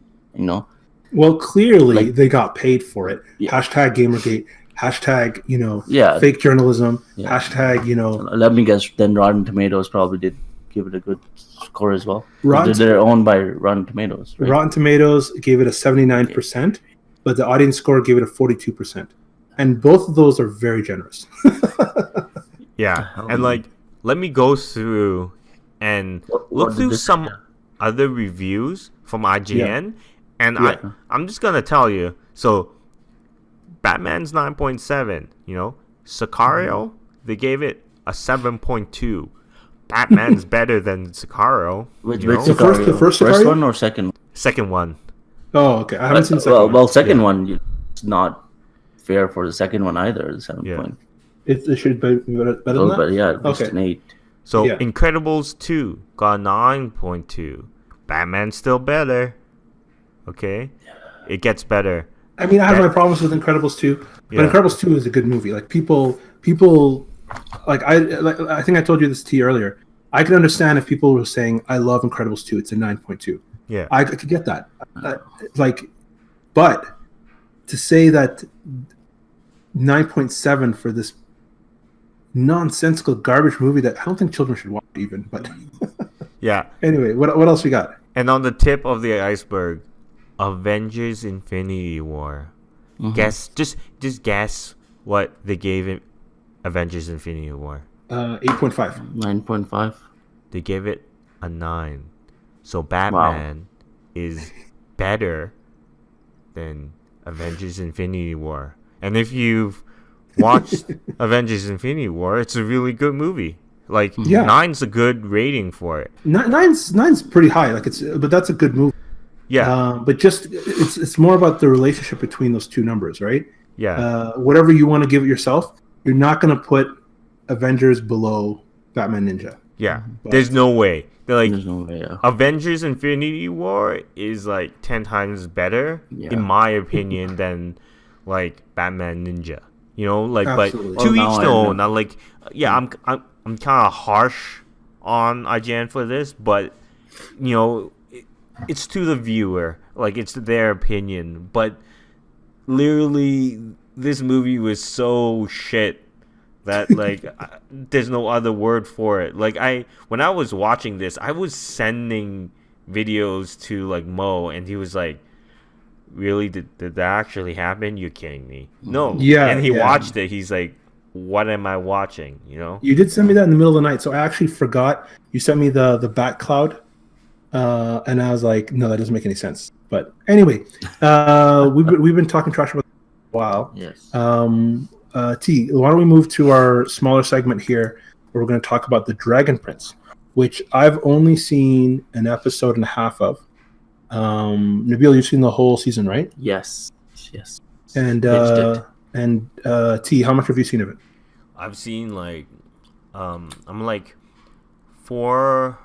Well, clearly they got paid for it. Yeah. Hashtag Gamergate. Hashtag, fake journalism. Yeah. Hashtag, Let me guess. Then Rotten Tomatoes probably did give it a good score as well. They're owned by Rotten Tomatoes. Right? Rotten Tomatoes gave it a 79%, but the audience score gave it a 42%. And both of those are very generous. Yeah, and like, let me go through and look through some other reviews from IGN, and I'm just gonna tell you. So, Batman's 9.7. Sicario, they gave it a 7.2. Batman's better than Sicario. Which Sicario? The first one or second? Second one. Oh, okay. I haven't seen the second one. Well, second one, it's not fair for the second one either. The 7 point. It should be better than that? But yeah, at least an 8. So, Incredibles 2 got 9.2. Batman's still better. Okay? It gets better. I mean, I have my problems with Incredibles 2, but Incredibles 2 is a good movie. Like, people I think I told you this to you earlier. I could understand if people were saying, I love Incredibles 2, it's a 9.2. Yeah. I could get that. But to say that 9.7 for this nonsensical garbage movie that I don't think children should watch even. But Yeah. anyway, what else we got? And on the tip of the iceberg, Avengers Infinity War. Guess just guess what they gave it Avengers Infinity War. 8.5. 9.5. They gave it a 9. So Batman is better than Avengers Infinity War. And if you've watched Avengers Infinity War, it's a really good movie. Like, Yeah. 9's a good rating for it. Nine's pretty high. Like but that's a good movie. Yeah. But just it's more about the relationship between those two numbers, right? Yeah. Whatever you want to give it yourself, you're not going to put Avengers below Batman Ninja. Yeah. There's no way. They're like, There's no way. Avengers Infinity War is like 10 times better, in my opinion, than like Batman Ninja. You know, like, Absolutely. but to Well, now each I their own. know. I'm like, yeah, I'm kind of harsh on IGN for this, but you know, it's to the viewer, like it's their opinion. But literally, this movie was so shit that like there's no other word for it. Like when I was watching this, I was sending videos to like Mo, and he was like, really, did that actually happen? You're kidding me. No. Yeah, And he yeah. watched it. He's like, what am I watching? You know? You did send me that in the middle of the night, so I actually forgot. You sent me the Bat Cloud, and I was like, no, that doesn't make any sense. But anyway, we've been talking trash about it for a while. Yes. T, why don't we move to our smaller segment here, where we're going to talk about the Dragon Prince, which I've only seen an episode and a half of. Nabil, you've seen the whole season, right? Yes. Yes. And Binged it. T, how much have you seen of it? I've seen like, I'm like four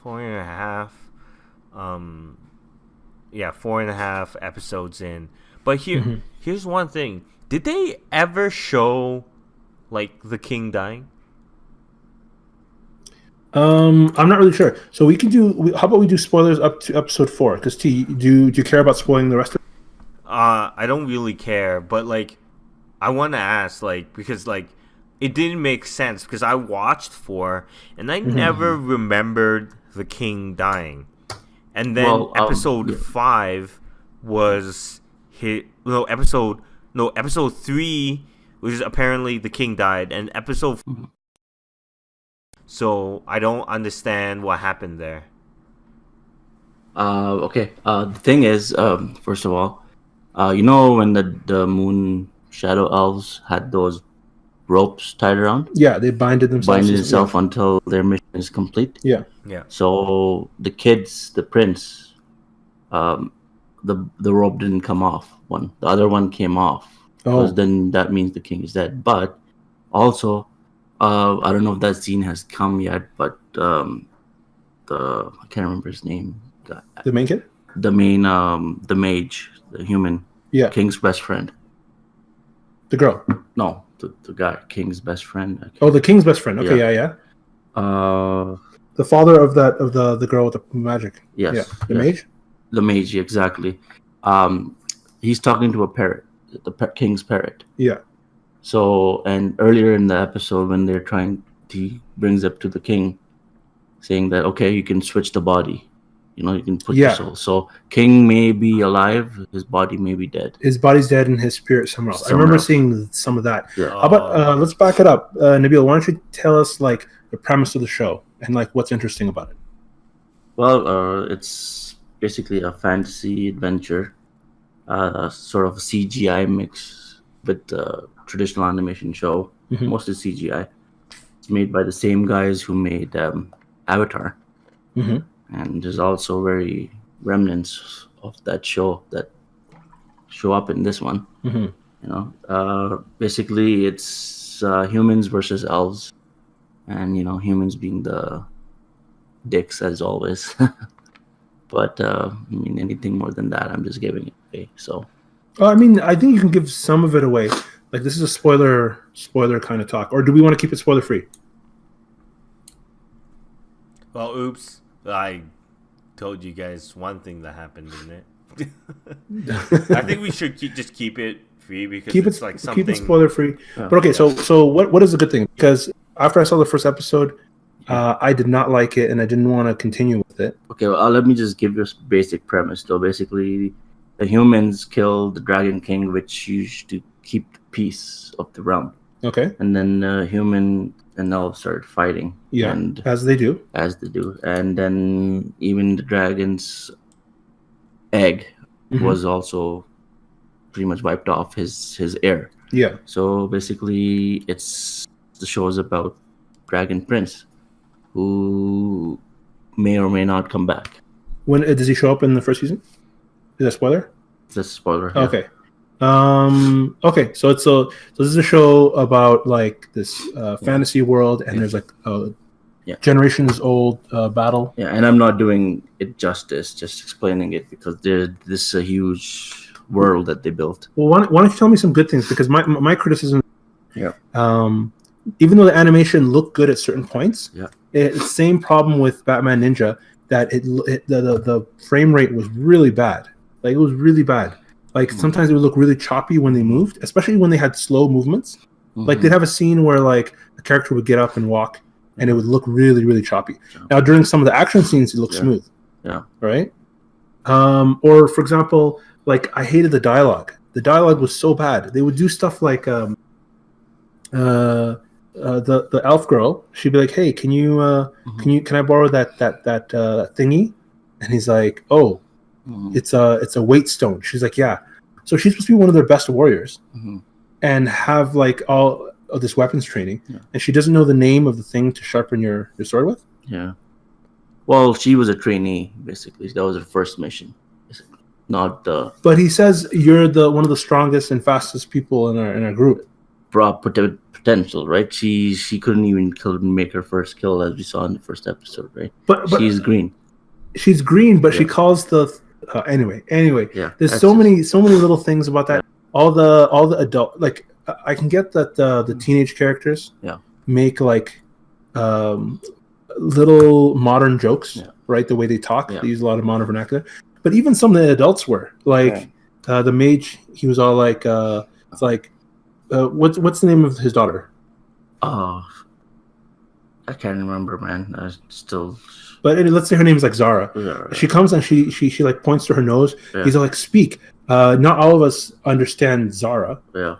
and a half, 4.5 episodes in. But here's one thing: did they ever show like the king dying? I'm not really sure. So we can do. How about we do spoilers up to episode 4? Because T, do you care about spoiling the rest of it? I don't really care, but like, I want to ask, like, because like, it didn't make sense because I watched 4 and I never remembered the king dying, and then episode 5 was episode 3 was apparently the king died, and episode. So I don't understand what happened there. Okay. The thing is, first of all, you know when the moon shadow elves had those ropes tied around, Yeah, they binded themselves. binding itself until their mission is complete. Yeah. Yeah. So the kids, the prince, the rope didn't come off. The other one came off. Because then that means the king is dead. But also, I don't know if that scene has come yet, but I can't remember his name. The main kid. The main, the mage, the human, Yeah. King's best friend. The girl. No, the guy, King's best friend. Oh, the king's best friend. Okay, yeah. Uh, The father of the girl with the magic. yes. Yeah. The yes. mage. The mage, exactly. He's talking to a parrot, the king's parrot. Yeah. So, and earlier in the episode, when he brings up to the king, saying that, okay, you can switch the body. You know, you can put your soul. So, king may be alive, his body may be dead. His body's dead and his spirit somewhere else. I Somewhere remember else. seeing some of that. Yeah. How about let's back it up, Nabil? Why don't you tell us like the premise of the show and like what's interesting about it? Well, it's basically a fantasy adventure, sort of a CGI mix with the traditional animation show, mostly CGI. It's made by the same guys who made Avatar. And there's also very remnants of that show that show up in this one. You know, basically it's humans versus elves, and you know, humans being the dicks as always. But I mean, anything more than that, I'm just giving it away. So, I mean, I think you can give some of it away. Like this is a spoiler kind of talk, or do we want to keep it spoiler free? Well, oops. I told you guys one thing that happened, didn't it? I think we should just keep it free because keep it's it like something. keep it spoiler free. Yeah. But okay, so what is a good thing? Because after I saw the first episode, I did not like it, and I didn't want to continue with it. Okay, well, let me just give you a basic premise. Though basically, the humans killed the Dragon King, which used to keep the peace of the realm, Okay, and then human and elves started fighting. yeah, and as they do. as they do, and then even the dragon's egg Mhm. was also pretty much wiped off his heir. Yeah, So basically, the show is about Dragon Prince, who may or may not come back. when does he show up in the first season? Is that a spoiler? It's a spoiler. yeah. Okay. Okay, so this is a show about like this fantasy world, and there's like a Yeah. generations old battle. Yeah, and I'm not doing it justice, just explaining it because this is a huge world that they built. Well, why don't you tell me some good things? Because my criticism, Yeah. Even though the animation looked good at certain points, Yeah. it's the same problem with Batman Ninja that the frame rate was really bad. Like it was really bad. Like sometimes it would look really choppy when they moved, especially when they had slow movements. Like they'd have a scene where like a character would get up and walk, and it would look really, really choppy. Yeah. Now during some of the action scenes, it looked Yeah. smooth. Yeah. Right. Or for example, like I hated the dialogue. The dialogue was so bad. They would do stuff like the elf girl. She'd be like, "Hey, can I borrow that thingy?" And he's like, "Oh, Mhm. it's a weight stone." She's like, "Yeah." So she's supposed to be one of their best warriors Mhm. and have like all of this weapons training, Yeah. and she doesn't know the name of the thing to sharpen your sword with. Yeah. Well, she was a trainee, basically. That was her first mission, basically. Not the But he says you're the one of the strongest and fastest people in our group. potential, right? She couldn't even make her first kill, as we saw in the first episode, right? But She's green. she's green, but she Yeah. calls the anyway. Yeah. There's that's so many little things about that. All the adult, like I can get that the teenage characters Yeah. make like little modern jokes, Yeah. right? The way they talk, Yeah. they use a lot of modern vernacular. But even some of the adults were like the mage. He was all like, it's like, what's the name of his daughter? Oh, I can't remember, man. I still. But let's say her name is like Zara. Yeah. She comes and she like points to her nose. Yeah. He's all like, speak. Not all of us understand Zara. Yeah.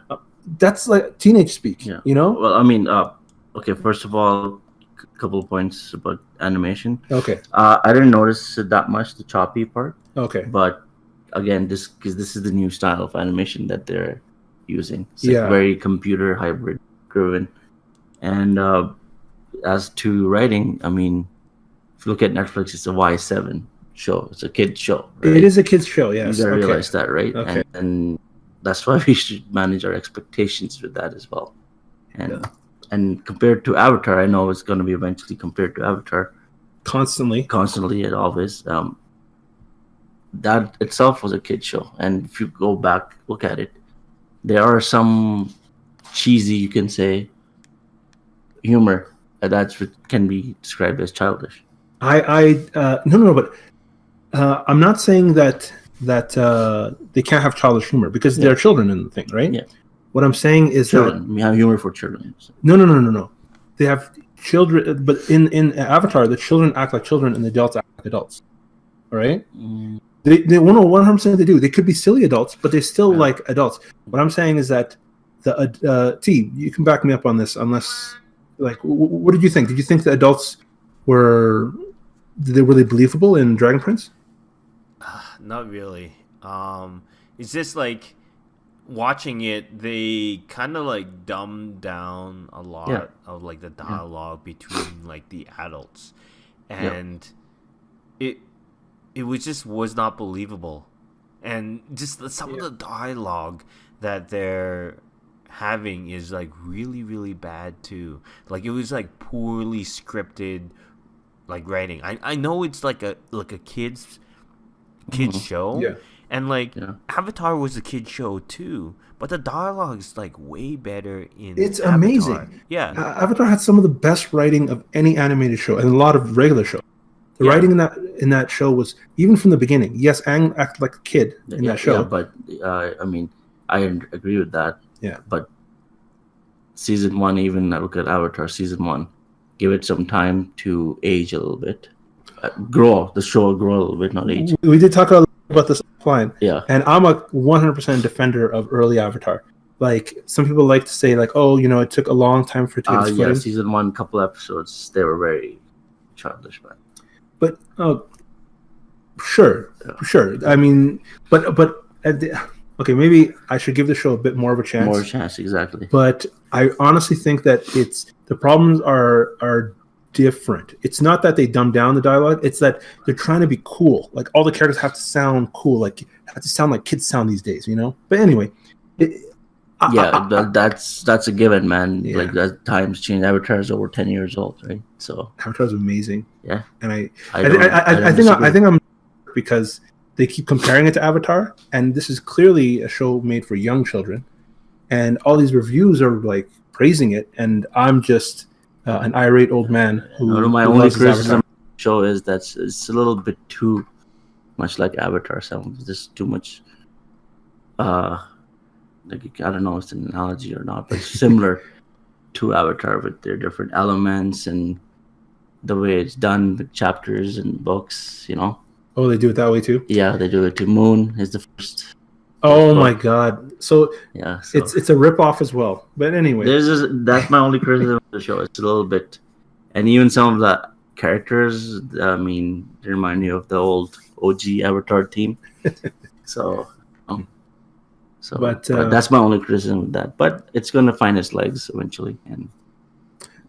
That's like teenage speak. Yeah. You know? Well, I mean, okay. First of all, a couple of points about animation. Okay. I didn't notice it that much, the choppy part. Okay. But again, because this is the new style of animation that they're using. It's like Yeah. very computer hybrid driven. And as to writing, I mean, if you look at Netflix, it's a Y7 show. It's a kid show. Right? It is a kids show. Yes. You gotta Okay. realize that, right? Okay. And that's why we should manage our expectations with that as well. And compared to Avatar, I know it's going to be eventually compared to Avatar Constantly. constantly and always. That itself was a kid show, and if you go back look at it, there are some cheesy, you can say, humor that's what can be described as childish. No, but I'm not saying that they can't have childish humor because there are children in the thing, right? Yeah. What I'm saying is Children, we have humor for children. no. They have children, but in Avatar, the children act like children and the adults act like adults. All right? They 100% they do. They could be silly adults, but they're still like adults. What I'm saying is that T, you can back me up on this, unless like, what did you think? Did you think the adults were really believable in Dragon Prince? Not really. It's just like watching it, they kind of like dumbed down a lot of like the dialogue between like the adults, and it was not believable, and just some of the dialogue that they're having is like really, really bad too. Like it was like poorly scripted, like writing. I know it's like a kids show, and like Avatar was a kid show too, but the dialogue is like way better in It's Avatar. amazing. Yeah. Avatar had some of the best writing of any animated show and a lot of regular shows. The Yeah. writing in that show was even from the beginning. Yes, Aang acted like a kid in that show. Yeah, but I mean, I agree with that. Yeah. But season 1, even I look at Avatar season 1, give it some time to age a little bit, grow. The show will grow a little bit, not age. We did talk about this offline, Yeah. and I'm a 100% defender of early Avatar. Like some people like to say, like, oh, it took a long time for it to get its Yeah, footing. season 1, couple episodes, they were very childish, man. But sure. I mean, but okay, maybe I should give the show a bit more of a chance. More chance, exactly. But I honestly think that the problems are different. It's not that they dumb down the dialogue; it's that they're trying to be cool. Like all the characters have to sound cool, like have to sound like kids sound these days, But anyway, that's a given, man. Yeah. Like that times change. Avatar is over 10 years old, right? So Avatar's amazing. yeah, And I don't think disagree. I'm because they keep comparing it to Avatar, and this is clearly a show made for young children, and all these reviews are like praising it, and I'm just an irate old man who. One of my who only loves his criticism Avatar. of the show is that it's a little bit too much like Avatar. Sounds just too much. Like I don't know if it's an analogy or not, but similar to Avatar with their different elements and the way it's done with chapters and books. Oh, they do it that way too. Yeah, they do it to Moon is the first. Oh book. my god! So Yeah, so it's a rip off as well. But anyway, that's my only criticism of the show. It's a little bit, and even some of the characters. I mean, they remind me of the old OG Avatar team. But that's my only criticism of that. But it's going to find its legs eventually, and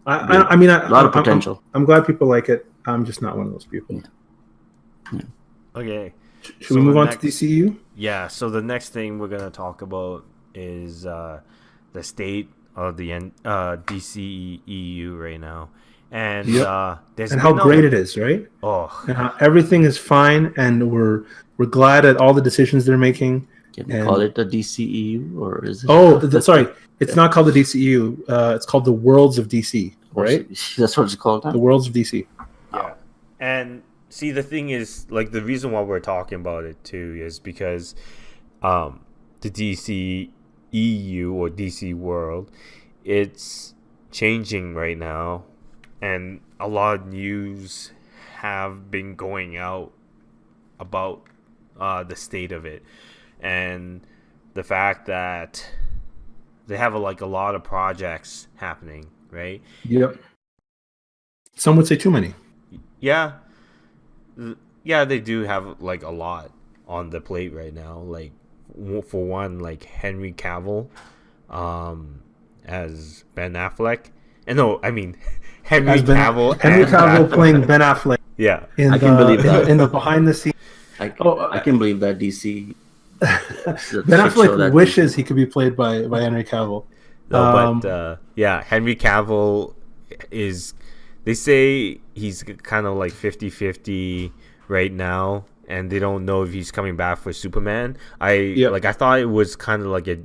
I mean, a lot of potential. I'm glad people like it. I'm just not one of those people. Okay. Should we move on to DCU? Yeah. So the next thing we're gonna talk about is the state of the DCEU right now, and there's and how great it is, right? Oh, And how everything is fine, and we're glad at all the decisions they're making. Can we call it the DCEU or is it? Oh, sorry, it's not called the DCEU. It's called the Worlds of DC, right? That's what it's called. Huh? The Worlds of DC. yeah. And see, the thing is, like, the reason why we're talking about it too is because the DCEU or DC World, it's changing right now, and a lot of news have been going out about the state of it, and the fact that they have a lot of projects happening, right? Yep. Some would say too many. Yeah, they do have like a lot on the plate right now. Like for one, like Henry Cavill, as Ben Affleck, and no, I mean Henry Cavill playing Ben Affleck. Yeah, I can believe that. in the behind the scenes. I can believe that DC. Ben Affleck wishes he could be played by Henry Cavill. No, but Henry Cavill is. They say he's kind of like 50-50 right now, and they don't know if he's coming back for Superman. I thought it was kind of like a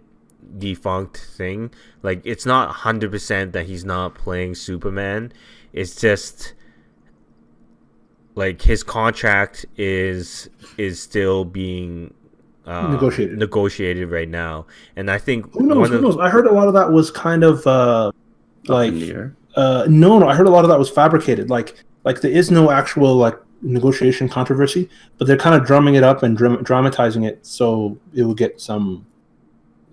defunct thing. Like, it's not 100% that he's not playing Superman. It's just like his contract is still being negotiated right now, and I think who knows? I heard a lot of that was kind of like. No, I heard a lot of that was fabricated. Like there is no actual like negotiation controversy, but they're kind of drumming it up and dramatizing it so it will get some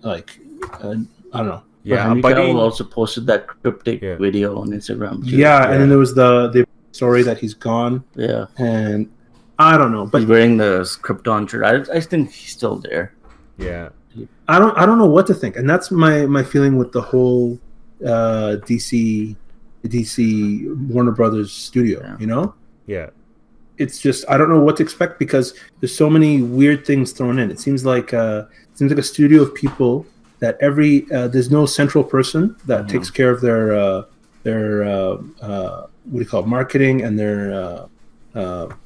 like I don't know. Yeah, but Cavill also posted that cryptic video on Instagram too. Yeah, and then there was the story that he's gone. Yeah, and I don't know, but he's wearing the Krypton shirt. I think he's still there. Yeah, I don't know what to think, and that's my feeling with the whole DC Warner Brothers studio. Yeah. It's just I don't know what to expect because there's so many weird things thrown in. It seems like a studio of people that there's no central person that takes care of their what do you call it, marketing and their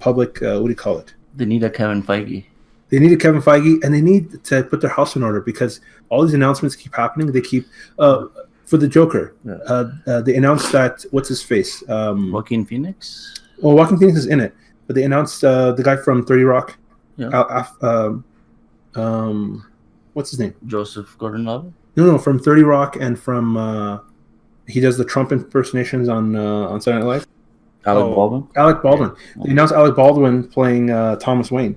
public what do you call it? They need a Kevin Feige. They need a Kevin Feige, and they need to put their house in order because all these announcements keep happening. They keep for the Joker. They announced that what's his face? Joaquin Phoenix. Well, Joaquin Phoenix is in it. but they announced the guy from 30 Rock. Yeah. What's his name? Joseph Gordon-Levitt. No, from 30 Rock and from he does the Trump impersonations on Saturday Night Live. Alec Baldwin. Alec Baldwin. Yeah. They announced Alec Baldwin playing Thomas Wayne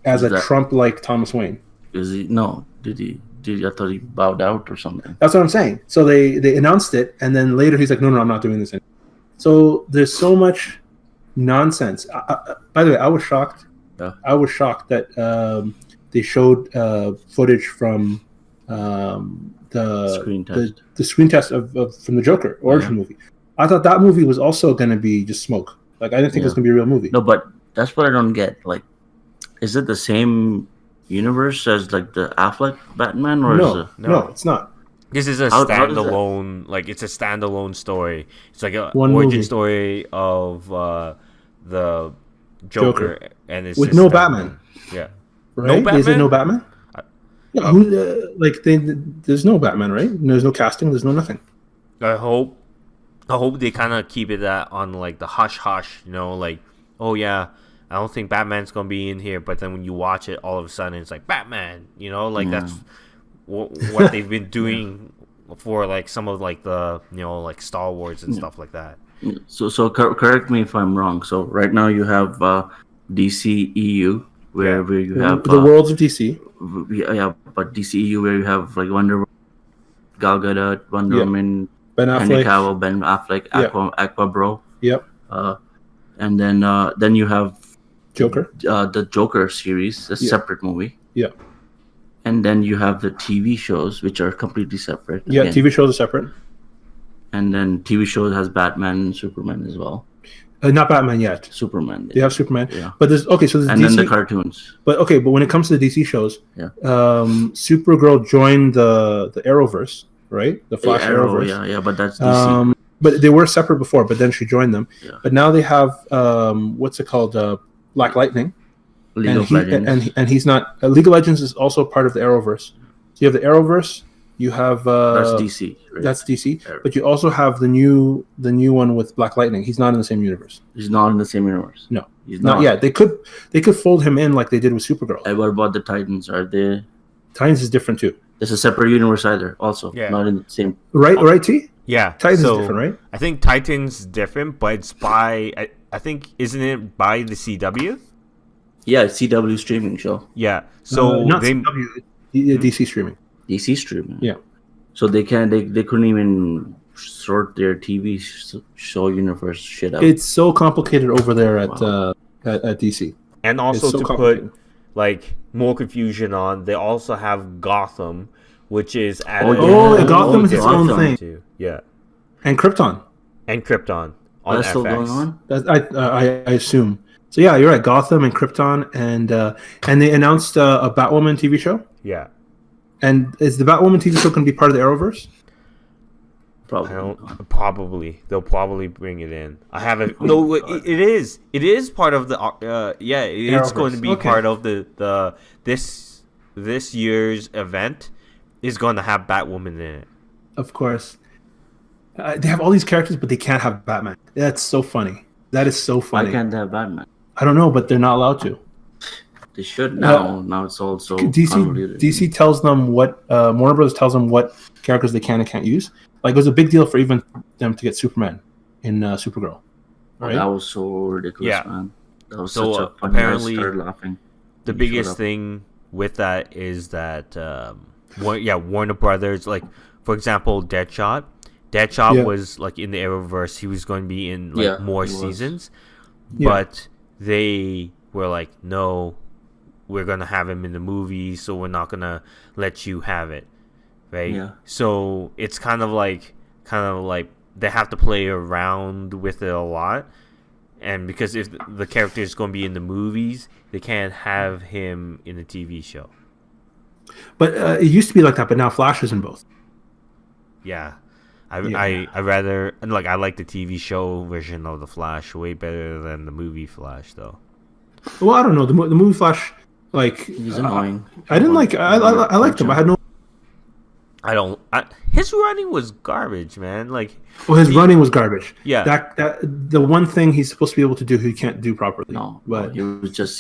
as Is a that- Trump-like Thomas Wayne. Is he? No. Did he? I thought he bowed out or something. That's what I'm saying. So they announced it, and then later he's like, no, I'm not doing this anymore. So there's so much nonsense. By the way, I was shocked. Yeah. I was shocked that they showed footage from the Screen test. the screen test of from the Joker origin movie. I thought that movie was also going to be just smoke. Like I didn't think it was Yeah. going to be a real movie. No, but that's what I don't get. Like, is it the same universe as like the Affleck Batman, or is it? No, it's not. This is a How does that- standalone, like it's a standalone story. It's like a One origin movie. story of the Joker, and it's With just no standalone. Batman. Yeah, Right? Is it Batman? no Batman? Yeah, there's no Batman, right? There's no casting. There's no nothing. I hope they kind of keep it that on like the hush hush, like, oh yeah, I don't think Batman's gonna be in here, but then when you watch it, all of a sudden it's like Batman, like that's what they've been doing for like some of like the like Star Wars and stuff like that. So correct me if I'm wrong. So right now you have DCEU where you have the worlds of DC. but DCEU where you have like Wonder Woman, Gal Gadot, Wonder Yeah. Woman, Ben Henry Affleck. Cavill, Ben Affleck, Yeah. Aqua Bro, Yep. and then you have Joker. the Joker series, a Yeah. separate movie. Yeah. And then you have the TV shows, which are completely separate. Yeah. again. TV shows are separate. And then TV shows has Batman and Superman as well. Not Batman yet. Superman. They have Superman. Yeah. But there's so there's And DC. then the cartoons. But when it comes to the DC shows, Yeah. Supergirl joined the Arrowverse, right? The Flash Arrowverse. Yeah, but that's DC. But they were separate before, but then she joined them. Yeah. But now they have what's it called? Black Lightning. League of Legends. And he's not. League of Legends is also part of the Arrowverse. So you have the Arrowverse. You have that's DC. Right? That's DC. Arrow. But you also have the new one with Black Lightning. He's not in the same universe. He's not in the same universe. No, He's not yet. They could fold him in like they did with Supergirl. And what about the Titans? Are they? Titans is different too, It's a separate universe either. Also, Yeah. not in the same. right? Right, T. Yeah, Titans so is different, right? I think Titans different, but it's by I think isn't it by the CW? Yeah, CW streaming show. Yeah, so not they CW, DC streaming. DC streaming. Yeah. So they couldn't even sort their TV show universe shit out. It's so complicated over there at DC. and also It's so to complicated. put like more confusion on, they also have Gotham, which is at Oh, yeah. Gotham is its own thing. too. Yeah, And Krypton. and Krypton on That's FX. still going on. That's, I assume. So yeah, you're right. Gotham and Krypton, and they announced a Batwoman TV show. Yeah, And is the Batwoman TV show going to be part of the Arrowverse? Probably. I don't. Probably they'll probably bring it in. I haven't. No, it is. It is part of the. Yeah, it's going to be Okay. part of the this year's event is going to have Batwoman in it. Of course. They have all these characters, but they can't have Batman. That's so funny. That is so Why funny. can't they have Batman? I don't know, but they're not allowed to. They should now. Now it's also convoluted. DC tells them what Warner Brothers tells them what characters they can and can't use. Like it was a big deal for even them to get Superman in Supergirl. Right? That was so ridiculous, Yeah. man. That was So, such a funny. apparently, I started laughing. The He showed biggest up. thing with that is that Warner Brothers, like for example, Deadshot Yeah. was like in the Arrowverse. He was going to be in like Yeah, more he was. seasons, Yeah. but they were like, no, we're gonna have him in the movie, so we're not gonna let you have it, right? Yeah. So it's kind of like they have to play around with it a lot, and because if the character is going to be in the movies, they can't have him in the TV show. But it used to be like that, but now Flash is in both. Yeah. Yeah. I rather, and like I like the TV show version of the Flash way better than the movie Flash though. Well, I don't know. The movie Flash, like He's annoying. I didn't like. I liked him. I had no. His running was garbage, man. Like, Well, his running was garbage. Yeah. That the one thing he's supposed to be able to do, he can't do properly. No, but he was just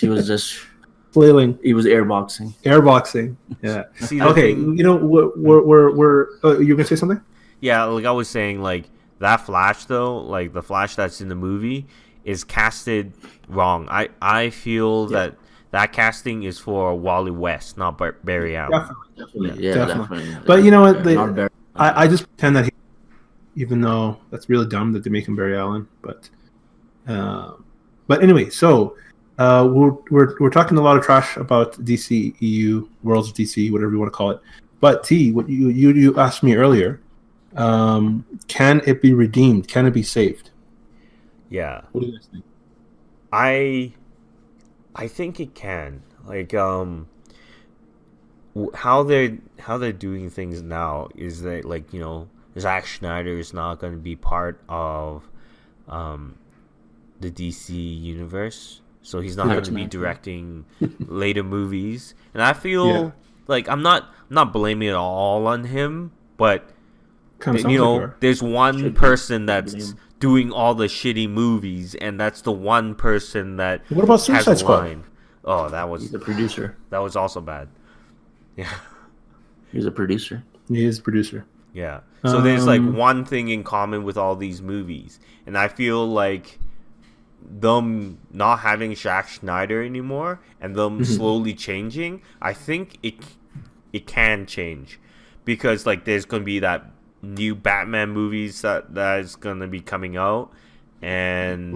flailing, he was airboxing. airboxing. Yeah. see, the Okay. thing- You know, we're you're gonna say something? yeah, like I was saying, like that Flash though, like the Flash that's in the movie is casted wrong. I feel that casting is for Wally West, not Barry Allen. Definitely. Yeah, Definitely. definitely. But you know what? Not Barry. I just pretend that even though that's really dumb that they make him Barry Allen, but anyway, so we're talking a lot of trash about DC EU Worlds of DC, whatever you want to call it. But T, what you asked me earlier, can it be redeemed? Can it be saved? Yeah. What do you guys think? I think it can. Like how they're doing things now is that, like, you know, Zack Snyder is not going to be part of the DC universe, so he's not going to be directing later movies. And I feel like I'm not blaming it all on him, but Kinda sounds you know, like you are. there's one Should be. person that's Blame. doing all the shitty movies, and that's the one person that What about has Suicide a Squad? line. Oh, that He's was a producer. also bad. Yeah. He's a producer. He is producer. Yeah. So there's like Um, one thing in common with all these movies, and I feel like them not having Zack Snyder anymore and them slowly changing, I think it can change, because like there's gonna be that new Batman movies that is gonna be coming out, and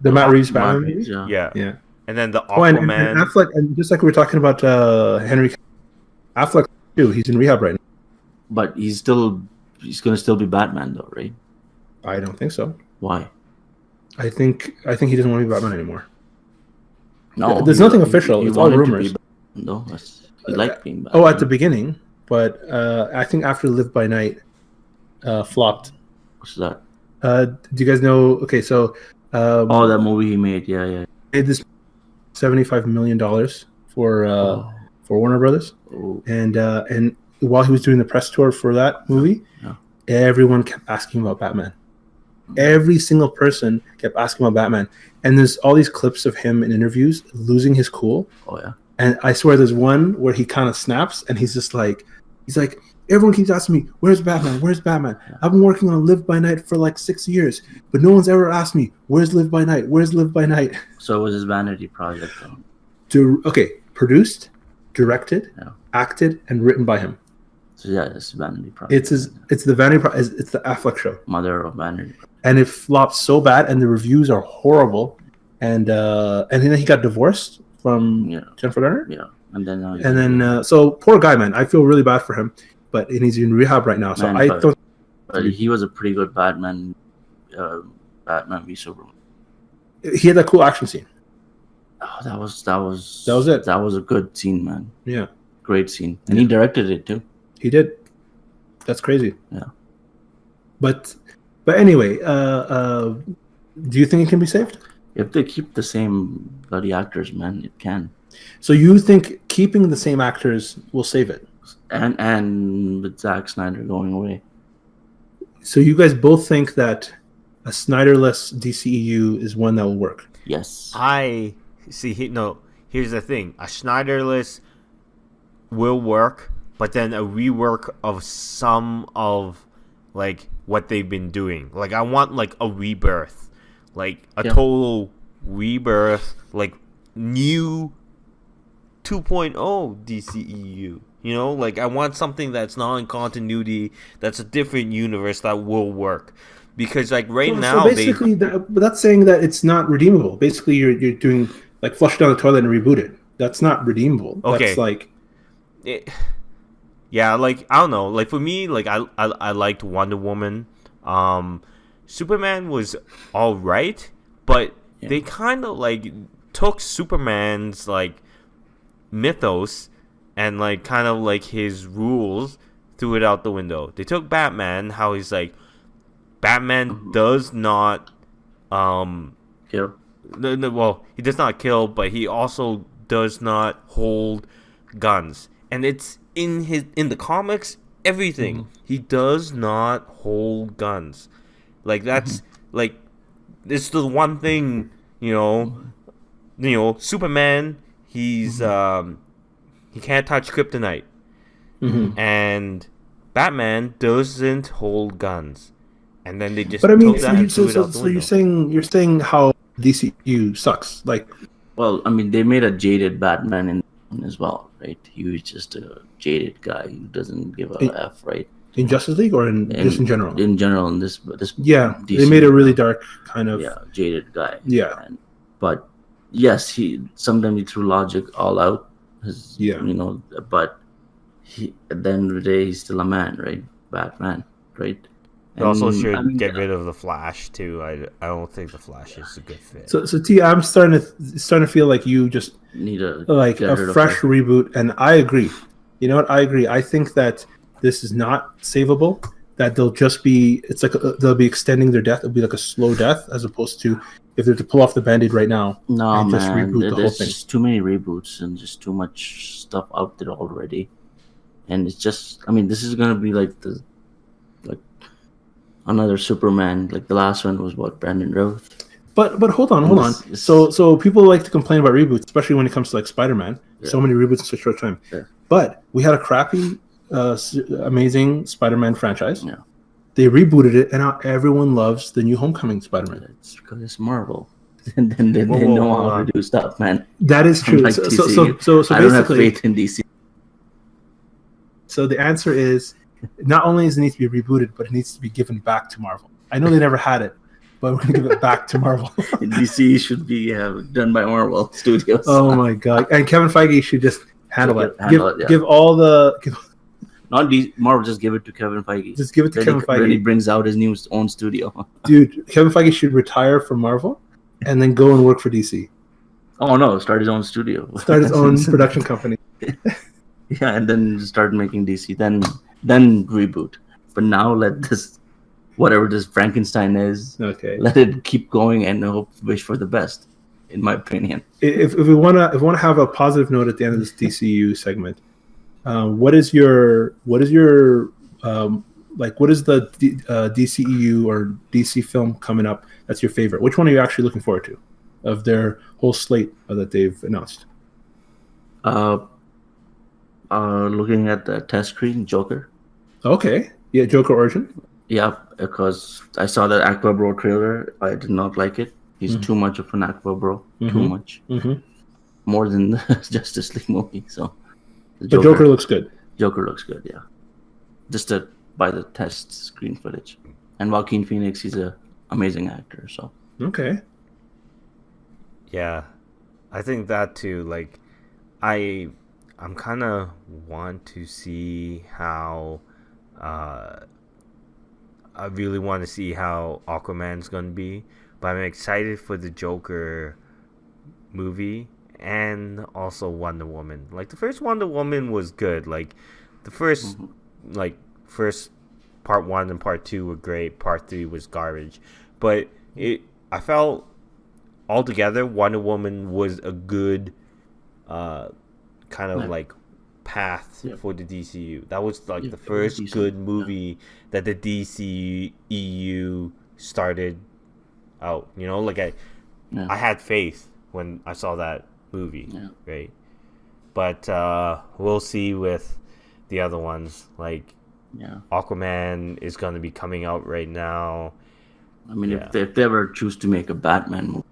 The Matt Reeves Batman Reeves, movie? yeah, Yeah. and then the Oh, and Aquaman. Affleck, and just like we were talking about Henry Affleck too, he's in rehab right now. But he's gonna still be Batman though, right? I don't think so. Why? I think he doesn't want to be Batman anymore. No, There's nothing official. It's all wanted to be rumors. Batman, though. He liked being Batman. Oh, at the beginning, but I think after Live by Night flopped. What's that? Do you guys know? Okay, so Oh, that movie he made. Yeah. made this $75 million for Warner Brothers, Oh, and while he was doing the press tour for that movie, Yeah. everyone kept asking about Batman. Every single person kept asking about Batman, and there's all these clips of him in interviews losing his cool. oh yeah. And I swear there's one where he kind of snaps and he's like, everyone keeps asking me, where's Batman? Where's Batman? I've been working on Live by Night for like 6 years, but no one's ever asked me, where's Live by Night? Where's Live by Night? So it was his vanity project. Though. Produced, directed, Yeah. acted, and written by him. So yeah, it's vanity project. It's the Vanity it's the Affleck show. Mother of vanity. And it flopped so bad and the reviews are horrible. And then he got divorced from Yeah. Jennifer Garner. Yeah, and then So poor guy, man. I feel really bad for him, and he's in rehab right now. So Man, I but- don't. but he was a pretty good Batman. Batman v Superman. He had that cool action scene. Oh, that was it. That was a good scene, man. Yeah, Great scene, and he directed it too. he did. That's crazy. Yeah. But anyway, do you think it can be saved? If they keep the same bloody actors, man, it can. So you think keeping the same actors will save it? And with Zack Snyder going away. So you guys both think that a Snyderless DCEU is one that will work? Yes. I see. No, here's the thing: a Snyderless will work, but then a rework of some of like what they've been doing. Like I want like a rebirth, like a total rebirth, like new 2.0 DCEU. You know, like I want something that's not in continuity, that's a different universe that will work. Because like now, so basically, but that's saying that it's not redeemable. Basically, you're doing like flush down the toilet and reboot it. That's not redeemable. Okay. That's like yeah, like I don't know. Like for me, like I liked Wonder Woman. Superman was all right, but they kind of like took Superman's like mythos and like kind of like his rules, threw it out the window. They took Batman, how he's like Batman does not Kill. well, he does not kill, but he also does not hold guns. And it's in the comics, everything. He does not hold guns. Like that's like it's the one thing, Superman, he's he can't touch kryptonite. And Batman doesn't hold guns. And then they just But I mean, took that and threw it out the so window. you're saying how DCU sucks. Like, Well, I mean, they made a jaded Batman in as well, right? He was just a jaded guy who doesn't give a f, right? in Justice League or just in general? In general, in this Yeah, DC, they made a really dark kind of. jaded guy. Yeah. But yes, sometimes he threw logic all out. But at the end of the day, he's still a man, right? Batman, right? They also should get rid of the Flash too. I don't think the Flash is a good fit. So T, I'm starting to feel like you just need a fresh reboot, and I agree. You know what? I agree. I think that this is not savable. That they'll just be. It's like they'll be extending their death. It'll be like a slow death, as opposed to if they're to pull off the Band-Aid right now. No, and man. just reboot the whole There's thing. just too many reboots and just too much stuff out there already. And it's just, I mean, this is gonna be like another Superman. Like the last one was what, Brandon Routh. But hold on. So people like to complain about reboots, especially when it comes to like Spider-Man. Yeah. So many reboots in such a short time. Yeah. But we had a crappy, amazing Spider-Man franchise. Yeah. They rebooted it, and now everyone loves the new Homecoming Spider-Man. It's because it's Marvel. And then they Whoa, know hold how on. to do stuff, man. That is true. Unlike So DC. I don't have basically, faith in DC. so the answer is, not only does it need to be rebooted, but it needs to be given back to Marvel. I know they never had it, but we're going to give it back to Marvel. DC should be done by Marvel Studios. Oh my god! And Kevin Feige should just handle it. Yeah. Give all the. Not Marvel, just give it to Kevin Feige. Just give it to Then Kevin he Feige. really brings out his own studio. Dude, Kevin Feige should retire from Marvel and then go and work for DC. Oh no, start his own studio. Start his own production company. Yeah, and then start making DC. Then reboot. But now let this, whatever this Frankenstein is, Okay. let it keep going and wish for the best. In my opinion. If we wanna have a positive note at the end of this DCU segment, what is the DCEU or DC film coming up that's your favorite? Which one are you actually looking forward to of their whole slate that they've announced? Looking at the test screen, Joker. Okay. Yeah, Joker Origin. Yeah, because I saw that Aqua Bro trailer. I did not like it. He's too much of an Aqua Bro. Too much. More than the Justice League movie. So The Joker looks good. Joker looks good, yeah. Just by the test screen footage. And Joaquin Phoenix, he's an amazing actor. So Okay. Yeah, I think that too. Like, I'm kind of want to see how. I really want to see how Aquaman's gonna be, but I'm excited for the Joker movie and also Wonder Woman. Like the first Wonder Woman was good. Like the first part 1 and part 2 were great. Part 3 was garbage, but I felt altogether Wonder Woman was a good kind of like path for the DCU. That was like the first good movie that the DCEU started out. Like I had faith when I saw that movie, right? But we'll see with the other ones. Like Aquaman is going to be coming out right now. I mean, if they ever choose to make a Batman movie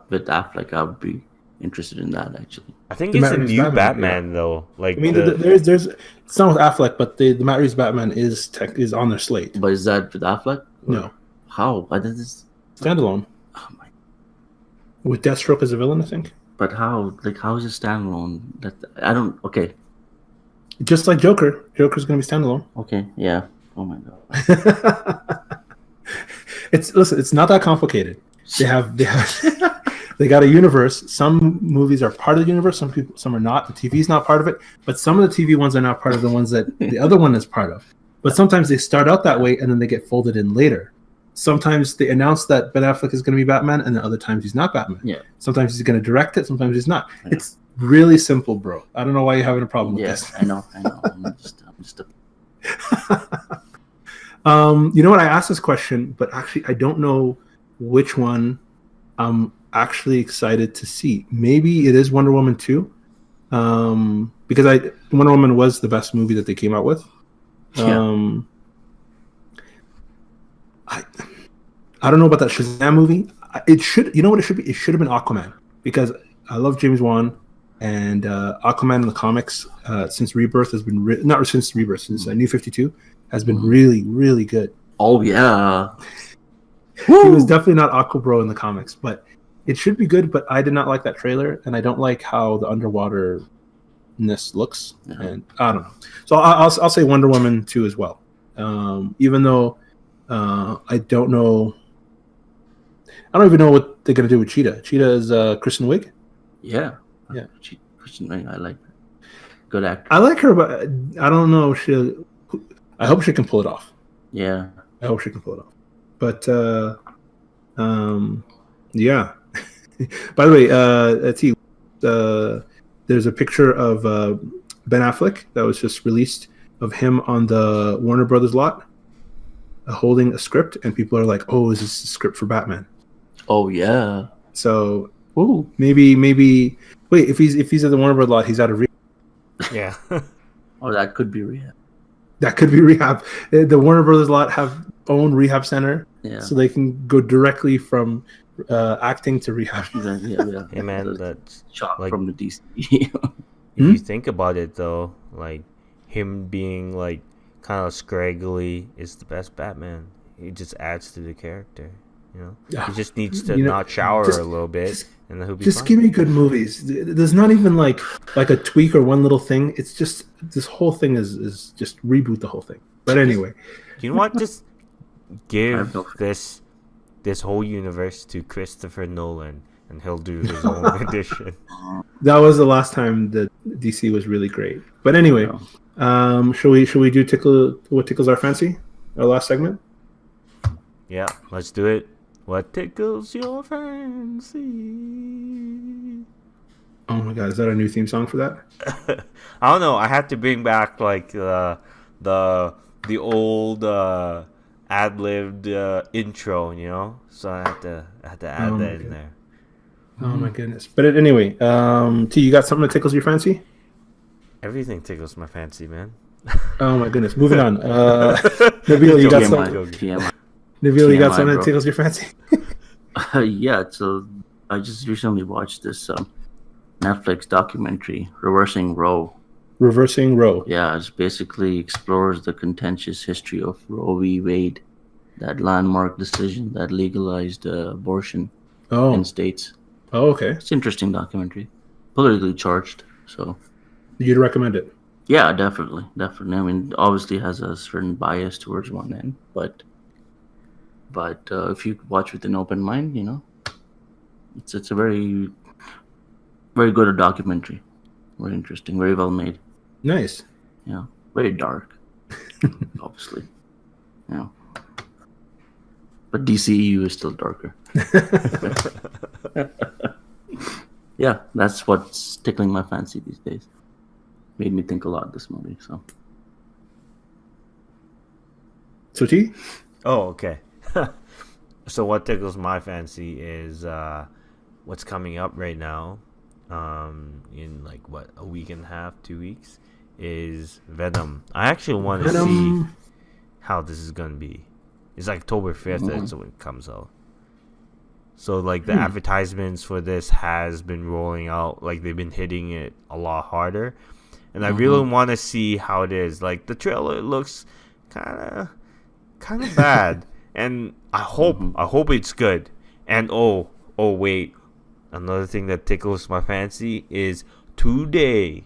with Affleck, I would be interested in that actually. I think it's a new Batman though. Like I mean, there's it's not with Affleck, but the Matt Reeves Batman is on their slate. But is that with Affleck? No. How? Why did this Standalone. Oh my! With Deathstroke as a villain, I think. But how? Like, how is it standalone? That I don't. Okay. Just like Joker. Joker's going to be standalone. Okay. Yeah. Oh my god. It's not that complicated. They have they got a universe. Some movies are part of the universe. Some are not. The TV's not part of it. But some of the TV ones are not part of the ones that the other one is part of. But sometimes they start out that way and then they get folded in later. Sometimes they announce that Ben Affleck is going to be Batman, and then other times he's not Batman. Yeah. Sometimes he's going to direct it. Sometimes he's not. Yeah. It's really simple, bro. I don't know why you're having a problem with this. I know. I'm Just a- You know what? I asked this question, but actually, I don't know which one I'm actually excited to see. Maybe it is Wonder Woman 2. Because Wonder Woman was the best movie that they came out with. Yeah. I don't know about that Shazam movie. It should, you know what it should be? It should have been Aquaman, because I love James Wan, and Aquaman in the comics since Rebirth has been not since Rebirth, since New 52 has been really, really good. Oh yeah. He was definitely not Aquabro in the comics, but it should be good. But I did not like that trailer, and I don't like how the underwaterness looks, and I don't know. So I'll say Wonder Woman 2 as well, even though I don't know. I don't even know what they're gonna do with Cheetah. Cheetah is Kristen Wiig. Yeah. Yeah. Kristen Wiig, I like her. Good actor. I like her, but I don't know if she. I hope she can pull it off. Yeah. I hope she can pull it off. But yeah. By the way, T, there's a picture of Ben Affleck that was just released of him on the Warner Brothers lot, holding a script, and people are like, "Oh, is this a script for Batman?" Oh yeah. So, maybe. Wait, if he's at the Warner Brothers lot, he's out of rehab. Yeah. Oh, that could be rehab. That could be rehab. The Warner Brothers lot have own rehab center, so they can go directly from acting to rehab. Yeah. Hey man, that's shot like, from the DC. if you think about it though, like him being like kind of scraggly is the best Batman. He just adds to the character. You know, he just needs to not shower a little bit, and then he'll be just fine. give me good movies. There's not even like a tweak or one little thing. It's just this whole thing is just reboot the whole thing. But anyway, you know what? Just give this whole universe to Christopher Nolan, and he'll do his own edition. That was the last time that DC was really great. But anyway, should we do what tickles our fancy? Our last segment. Yeah, let's do it. What tickles your fancy? Oh my god, is that a new theme song for that? I don't know. I had to bring back like the old ad-libbed intro, you know. So I had to add that in there. Oh my goodness! But anyway, T, you got something that tickles your fancy? Everything tickles my fancy, man. Oh my goodness! Moving on. Nabil, you got something? Nabil, you got something that tickles your fancy? Yeah, so I just recently watched this Netflix documentary, Reversing Roe. Reversing Roe. Yeah, it basically explores the contentious history of Roe v. Wade, that landmark decision that legalized abortion in states. Oh, okay. It's an interesting documentary, politically charged. So, you'd recommend it? Yeah, definitely. I mean, obviously has a certain bias towards one end, but if you watch with an open mind, you know, it's a very, very good documentary. Very interesting, very well made. Nice. Yeah, very dark, obviously. Yeah, but DCEU is still darker. Yeah, that's what's tickling my fancy these days. Made me think a lot this movie. So T? Oh, okay. So what tickles my fancy is what's coming up right now, in like a week and a half, 2 weeks, is Venom. I actually want to see how this is gonna be. It's like October 5th that's when it comes out. So like the advertisements for this has been rolling out, like they've been hitting it a lot harder, and I really want to see how it is. Like the trailer looks kind of bad. And I hope it's good. And oh wait, another thing that tickles my fancy is today.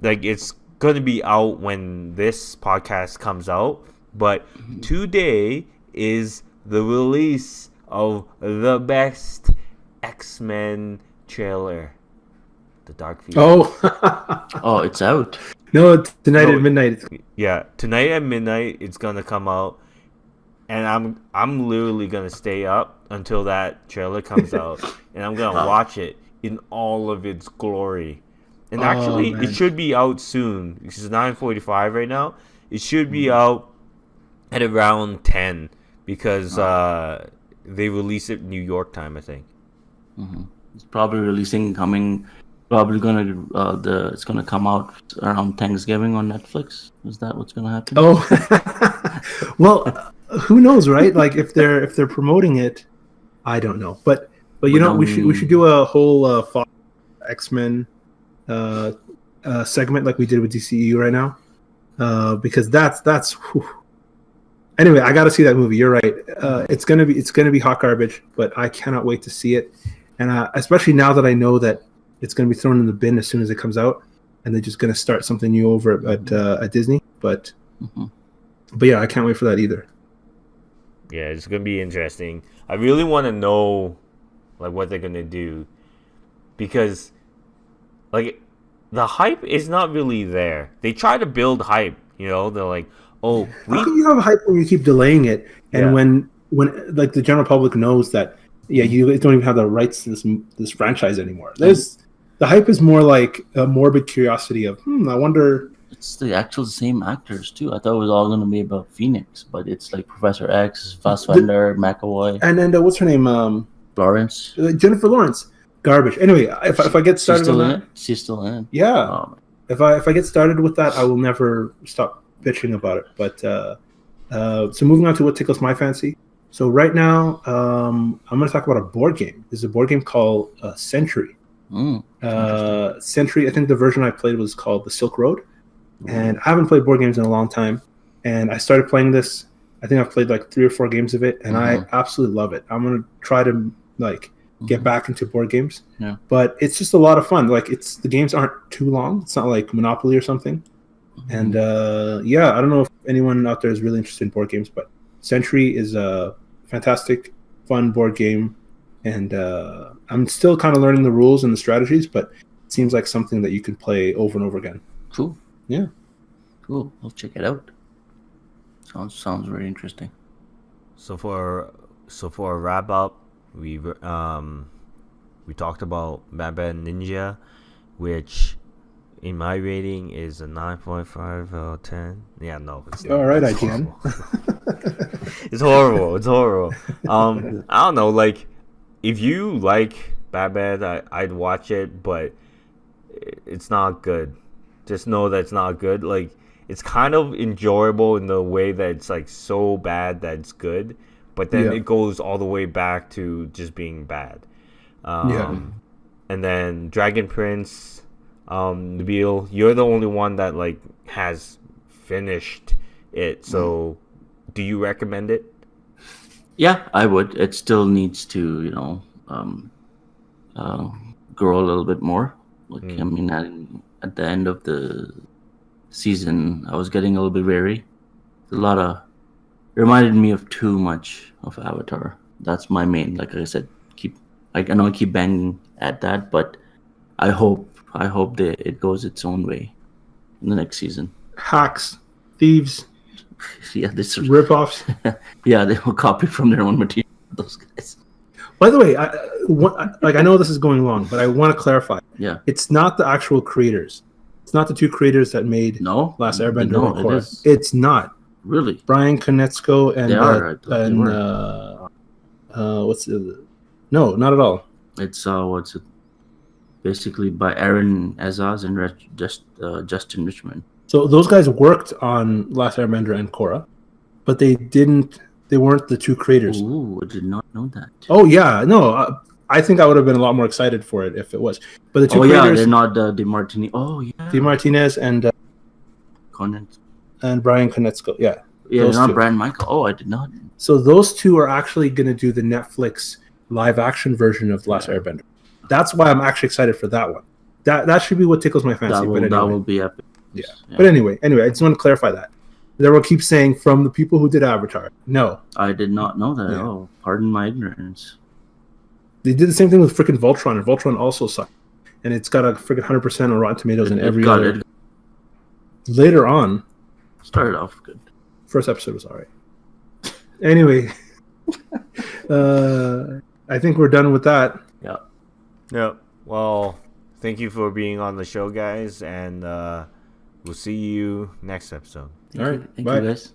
Like it's gonna be out when this podcast comes out, but today is the release of the best X-Men trailer, The Dark Phoenix. Oh, it's out. No, tonight at midnight. Yeah, tonight at midnight it's gonna come out. And I'm literally gonna stay up until that trailer comes out, and I'm gonna watch it in all of its glory, And Oh, actually, man. it should be out soon because it's 9:45 right now. It should be Mm-hmm. out at around 10 because they release it New York time, I think. It's probably releasing coming. Probably gonna it's gonna come out around Thanksgiving on Netflix. Is that what's gonna happen? Oh, well, who knows, right? Like if they're promoting it, I don't know. But you But know, we should do a whole Fox X-Men segment like we did with DCEU right now, because that's. Whew. Anyway, I got to see that movie. You're right. It's gonna be hot garbage, but I cannot wait to see it, and especially now that I know that it's gonna be thrown in the bin as soon as it comes out, and they're just gonna start something new over at Disney. But yeah, I can't wait for that either. Yeah, it's gonna be interesting. I really want to know like what they're gonna do because like the hype is not really there. They try to build hype, you know. They're like, oh, How can you have hype when you keep delaying it, and Yeah. when like the general public knows that you don't even have the rights to this franchise anymore. There's the hype is more like a morbid curiosity of I wonder. It's the actual same actors too. I thought it was all gonna be about Phoenix, but it's like Professor X, Fassbender, McAvoy, And then what's her name? Lawrence. Jennifer Lawrence. Garbage. Anyway, if I get She's started still on in that, it. She's still in it. yeah. Oh, If I get started with that, I will never stop bitching about it. But so moving on to what tickles my fancy. So right now, I'm going to talk about a board game. There's a board game called Century. Century. I think the version I played was called the Silk Road, and I haven't played board games in a long time. And I started playing this. I think I've played like 3 or 4 games of it, and I absolutely love it. I'm going to try to get back into board games. Yeah. But it's just a lot of fun. Like the games aren't too long. It's not like Monopoly or something. And yeah, I don't know if anyone out there is really interested in board games, but Century is a fantastic, fun board game. And I'm still kind of learning the rules and the strategies, but it seems like something that you can play over and over again. Cool. Yeah. Cool. I'll check it out. Sounds very interesting. So for a wrap up, we talked about Batman Ninja, which in my rating is a 9.5 out of 10. Yeah, no, it's not. All right, It's IGN. horrible. It's horrible. I don't know. Like, if you like Batman, I'd watch it, but it's not good. Just know that it's not good. Like, it's kind of enjoyable in the way that it's like so bad that it's good, but then it goes all the way back to just being bad. And then Dragon Prince, Nabil, you're the only one that like has finished it. So, do you recommend it? Yeah, I would. It still needs to, grow a little bit more. Like, I mean, at the end of the season, I was getting a little bit wary. It reminded me of too much of Avatar. That's my main. Like I said, I know I keep banging at that, but I hope that it goes its own way in the next season. Hacks, thieves, Yeah, this ripoffs. yeah, they will copy from their own material. Those guys. By the way, I know this is going long, but I want to clarify. Yeah. It's not the actual creators. It's not the 2 creators that made No. Last Airbender. No, or Korra. it is. It's not. Really? Brian Konietzko and They are. I thought they were. what's the other? No, not at all. It's what's it? Basically by Aaron Azaz and Justin Richmond. So those guys worked on Last Airbender and Korra, but they weren't the 2 creators. Ooh, I did not know that. Oh yeah, no, I think I would have been a lot more excited for it if it was. But the 2 yeah, creators, they're not DeMartini. Oh yeah, Di Martinez and Conan. Brian Konietzko. Yeah, Yeah, those they're not 2. Brian Michael. Oh, I did not. So those 2 are actually going to do the Netflix live action version of The Last Airbender. That's why I'm actually excited for that one. That should be what tickles my fancy. That will be epic. Yeah. But anyway, I just want to clarify that. Everyone keeps saying from the people who did Avatar. No. I did not know that. Yeah. Oh, pardon my ignorance. They did the same thing with freaking Voltron, and Voltron also sucked. And it's got a freaking 100% on Rotten Tomatoes and every other. Later on, Started off good. first episode was alright. Anyway, I think we're done with that. Yeah. Yeah. Well, Thank you for being on the show, guys, and we'll see you next episode. Thank All you. right, Thank bye. you, guys.